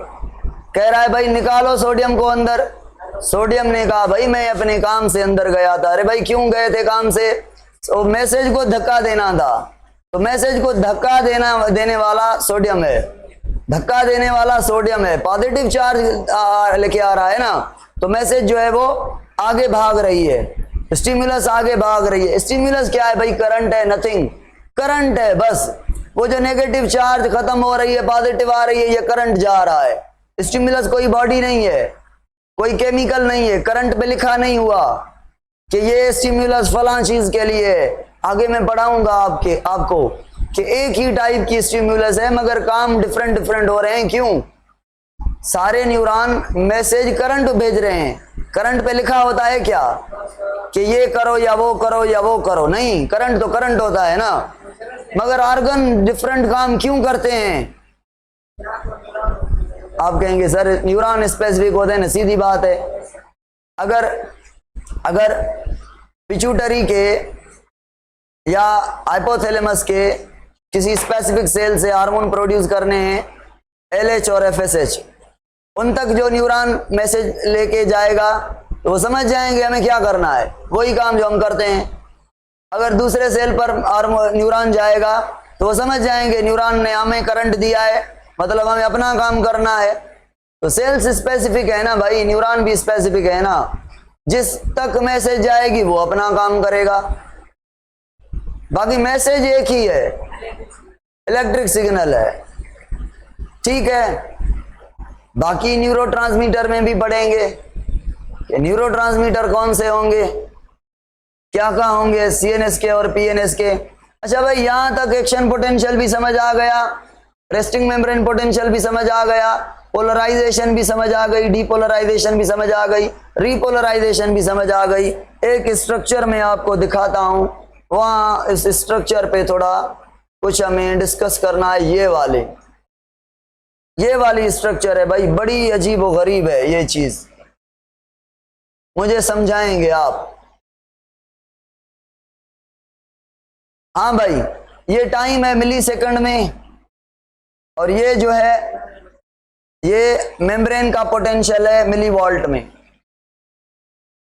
कह रहा है भाई निकालो सोडियम को अंदर। सोडियम ने कहा भाई मैं अपने काम से अंदर गया था। अरे भाई क्यों गए थे काम से, तो मैसेज को धक्का देना था। तो मैसेज को धक्का देने वाला सोडियम है, धक्का देने वाला सोडियम है। पॉजिटिव चार्ज लेके आ रहा है ना, तो मैसेज जो है वो आगे भाग रही है, स्टिमुलस आगे भाग रही है। स्टिमुलस क्या है भाई, करंट है, नथिंग, करंट है बस। वो जो नेगेटिव चार्ज खत्म हो रही है, पॉजिटिव आ रही है, ये करंट जा रहा है। स्टिमुलस कोई बॉडी नहीं है, कोई केमिकल नहीं है, करंट पे लिखा नहीं हुआ कि ये स्टिमुलस फलां चीज के लिए। आगे मैं पढ़ाऊंगा आपको कि एक ही टाइप की स्टिमुलस है मगर काम डिफरेंट हो रहे हैं। क्यों? सारे न्यूरॉन मैसेज करंट भेज रहे हैं। करंट पे लिखा होता है क्या कि ये करो या वो करो या वो करो, नहीं, करंट तो करंट होता है ना, मगर ऑर्गन डिफरेंट काम क्यों करते हैं? आप कहेंगे सर न्यूरॉन स्पेसिफिक होते हैं ना, सीधी बात है। अगर पिट्यूटरी के या हाइपोथैलेमस के किसी स्पेसिफिक सेल से हार्मोन प्रोड्यूस करने हैं, LH और FSH, उन तक जो न्यूरॉन मैसेज लेके जाएगा तो वो समझ जाएंगे हमें क्या करना है, वही काम जो हम करते हैं। अगर दूसरे सेल पर न्यूरॉन जाएगा तो वो समझ जाएंगे न्यूरॉन ने हमें करंट दिया है, मतलब हमें अपना काम करना है। तो सेल्स स्पेसिफिक है ना भाई, न्यूरॉन भी स्पेसिफिक है ना, जिस तक मैसेज जाएगी वो अपना काम करेगा। बाकी मैसेज एक ही है, इलेक्ट्रिक सिग्नल है, ठीक है। बाकी न्यूरोट्रांसमीटर में भी पढ़ेंगे कि न्यूरोट्रांसमीटर कौन से होंगे, क्या क्या होंगे, CNS के और PNS के। अच्छा भाई यहां तक एक्शन पोटेंशियल भी समझ आ गया, रेस्टिंग मेम्ब्रेन पोटेंशियल भी समझ आ गया। पोलराइजेशन भी समझ आ गई, डीपोलराइजेशन भी समझ आ गई, रीपोलराइजेशन भी समझ आ गई। एक स्ट्रक्चर में आपको दिखाता हूं, वहां इस स्ट्रक्चर पे थोड़ा कुछ हमें डिस्कस करना है। ये वाली स्ट्रक्चर है भाई, बड़ी अजीब व गरीब है ये चीज, मुझे समझाएंगे आप। हाँ भाई, ये टाइम है मिली सेकंड में, और ये जो है ये मेम्ब्रेन का पोटेंशियल है मिली वोल्ट में।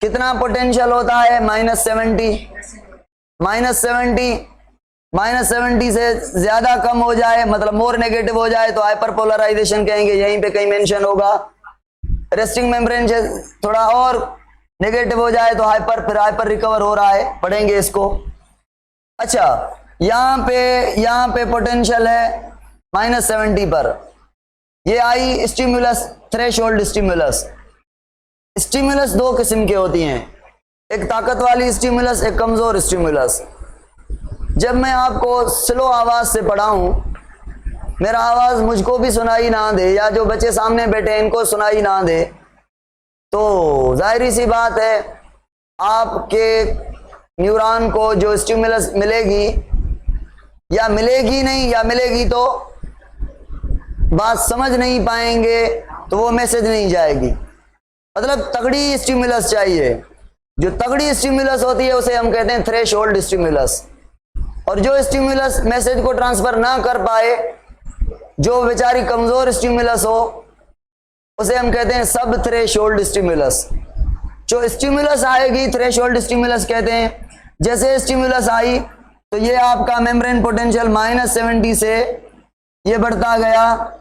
कितना पोटेंशियल होता है? -70। -70 से ज्यादा कम हो जाए, मतलब मोर नेगेटिव हो जाए तो हाइपर पोलराइजेशन कहेंगे, यहीं पे कहीं मेंशन होगा। रेस्टिंग मेम्ब्रेन से थोड़ा और नेगेटिव हो जाए तो हाइपर, फिर हाइपर रिकवर हो रहा है, पढ़ेंगे इसको। अच्छा, यहां पे पोटेंशियल है -70 पर। ये आई स्टिमुलस, थ्रेशोल्ड स्टिमुलस। स्टिमुलस दो किस्म के होती हैं, एक ताकत वाली स्टिमुलस, एक कमजोर स्टिमुलस। जब मैं आपको स्लो आवाज से पढ़ाऊं, मेरा आवाज मुझको भी सुनाई ना दे, या जो बच्चे सामने बैठे हैं इनको सुनाई ना दे, तो जाहिर सी बात है आपके न्यूरॉन को जो स्टिमुलस मिलेगी, या मिलेगी नहीं, या मिलेगी तो बात समझ नहीं पाएंगे, तो वो मैसेज नहीं जाएगी। मतलब तगड़ी स्टिमुलस चाहिए। जो तगड़ी स्टिमुलस होती है उसे हम कहते हैं थ्रेशोल्ड स्टिमुलस। और जो स्टिमुलस मैसेज को ट्रांसफर ना कर पाए, जो बेचारी कमजोर स्टिमुलस हो, उसे हम कहते हैं सब थ्रेशोल्ड स्टिमुलस। जो स्टिमुलस आएगी थ्रेशोल्ड स्टिमुलस कहते हैं। जैसे स्टिमुलस आई तो ये आपका मेम्ब्रेन पोटेंशियल -70 से ये बढ़ता गया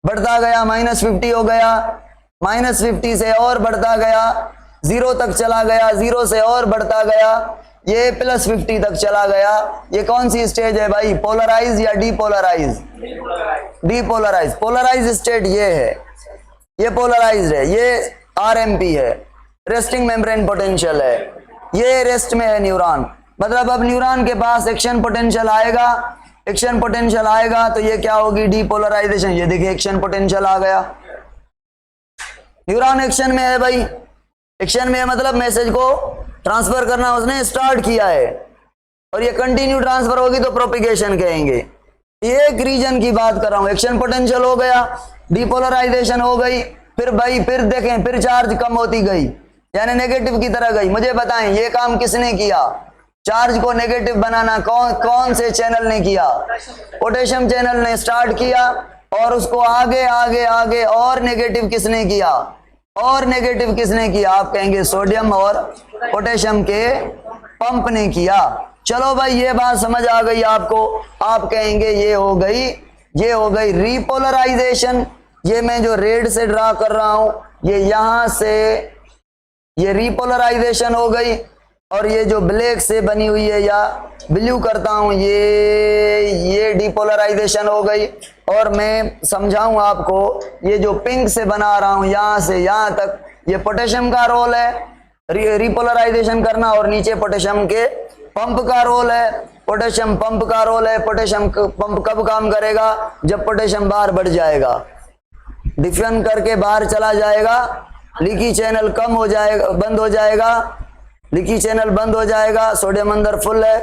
-50 हो गया, -50 से और बढ़ता गया, 0 तक चला गया, 0 से और बढ़ता गया, ये +50 तक चला गया। ये कौन सी स्टेज है भाई? पोलराइज या डीपोलराइज? डीपोलराइज। पोलराइज स्टेट ये है, ये पोलराइज है, ये RMP है, रेस्टिंग मेम्ब्रेन पोटेंशियल है, ये रेस्ट में है न्यूरॉन। मतलब अब न्यूरॉन के पास एक्शन पोटेंशियल आएगा, एक्शन पोटेंशियल आएगा तो ये क्या होगी? डीपोलराइजेशन। ये देखिए एक्शन पोटेंशियल आ गया, न्यूरॉन एक्शन में है भाई। एक्शन में है मतलब मैसेज को ट्रांसफर करना उसने स्टार्ट किया है, और ये कंटिन्यू ट्रांसफर होगी तो प्रोपिगेशन कहेंगे। एक रीजन की बात कर रहा हूं, एक्शन पोटेंशियल हो गया, डीपोलराइजेशन हो गई, फिर भाई फिर देखें, फिर चार्ज कम होती गई, यानी नेगेटिव की तरह गई। मुझे बताएं ये काम किसने किया? चार्ज को नेगेटिव बनाना कौन से चैनल ने किया? पोटेशियम चैनल ने स्टार्ट किया, और उसको आगे आगे आगे और नेगेटिव किसने किया? और नेगेटिव किसने किया? आप कहेंगे सोडियम और पोटेशियम के पंप ने किया। चलो भाई ये बात समझ आ गई आपको। आप कहेंगे ये हो गई रीपोलराइजेशन। ये मैं जो रेड से ड्रा कर रहा हूं, ये यहां से ये रीपोलराइजेशन हो गई, और ये जो ब्लैक से बनी हुई है या ब्लू करता हूं ये डीपोलराइजेशन हो गई। और मैं समझाऊं आपको, ये जो पिंक से बना रहा हूं यहां से यहां तक, ये पोटेशियम का रोल है रीपोलराइजेशन करना, और नीचे पोटेशियम के पंप का रोल है, पोटेशियम पंप का रोल है। पोटेशियम पंप कब काम करेगा? जब पोटेशियम बाहर बढ़ जाएगा, डिफ्यूजन करके बाहर चला जाएगा, लीकी चैनल कम हो जाएगा, बंद हो जाएगा, लीकी चैनल बंद हो जाएगा, सोडियम अंदर फुल है,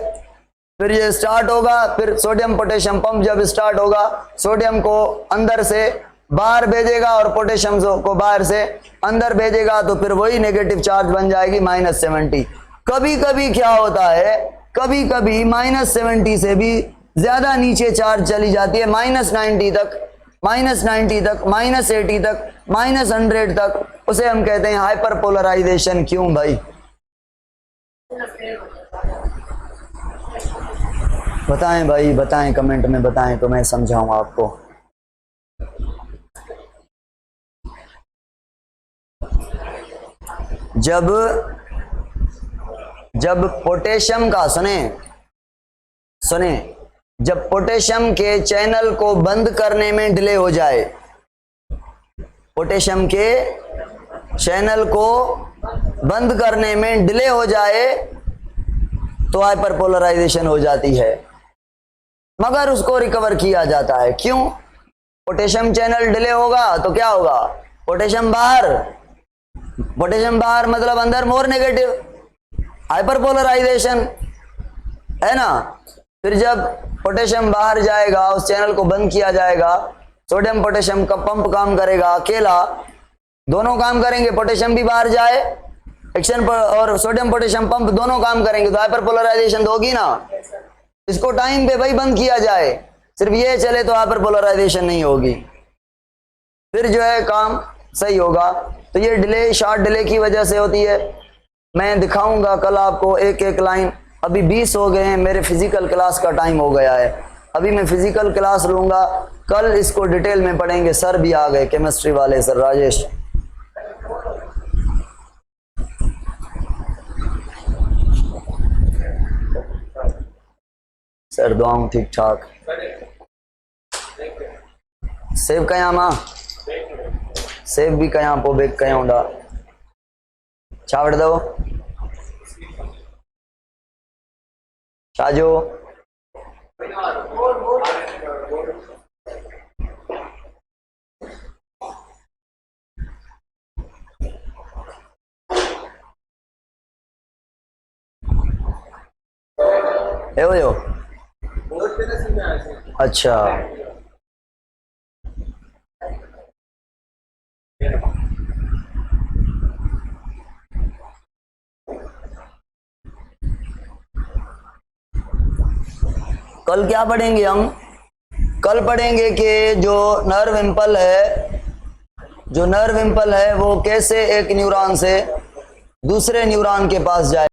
फिर ये स्टार्ट होगा, फिर सोडियम पोटेशियम पंप जब स्टार्ट होगा, सोडियम को अंदर से बाहर भेजेगा और पोटेशियम को बाहर से अंदर भेजेगा, तो फिर वही नेगेटिव चार्ज बन जाएगी -70। कभी कभी क्या होता है, कभी कभी -70 से भी ज्यादा नीचे चार्ज चली जाती है, -90 तक, -80 तक, -100 तक, उसे हम कहते हैं हाइपर पोलराइजेशन। क्यों भाई? बताएं भाई, बताएं, कमेंट में बताएं तो मैं समझाऊं आपको। जब पोटेशियम का सुने जब पोटेशियम के चैनल को बंद करने में डिले हो जाए, पोटेशियम के चैनल को बंद करने में डिले हो जाए तो हाइपरपोलराइजेशन हो जाती है, मगर उसको रिकवर किया जाता है। क्यों? पोटेशियम चैनल डिले होगा तो क्या होगा, पोटेशियम बाहर मतलब अंदर मोर नेगेटिव, हाइपरपोलराइजेशन है ना। फिर जब पोटेशियम बाहर जाएगा, उस चैनल को बंद किया जाएगा, सोडियम पोटेशियम का पंप काम करेगा, अकेला दोनों काम करेंगे, पोटेशियम भी बाहर जाए एक्शन पर और सोडियम पोटेशियम पंप दोनों काम करेंगे, तो हाइपरपोलराइजेशन तो होगी ना। इसको टाइम पे भाई बंद किया जाए, सिर्फ ये चले तो हाइपरपोलराइजेशन नहीं होगी, फिर जो है काम सही होगा। तो ये डिले, शॉर्ट डिले की वजह से होती है। मैं दिखाऊंगा कल आपको एक एक लाइन। अभी 20 हो गए हैं, मेरे फिजिकल क्लास का टाइम हो गया है। अभी मैं फिजिकल क्लास लूंगा, कल इसको डिटेल में पढ़ेंगे। सर भी आ गए, केमिस्ट्री वाले सर राजेश। सर दुआऊं ठीक ठाक। सेब कया मां, सेब भी कया पो बेक कया होंदा छावड़ दो छाजो। एवो अच्छा कल क्या पढ़ेंगे हम, कल पढ़ेंगे कि जो नर्व इम्पल है वो कैसे एक न्यूरॉन से दूसरे न्यूरॉन के पास जाए।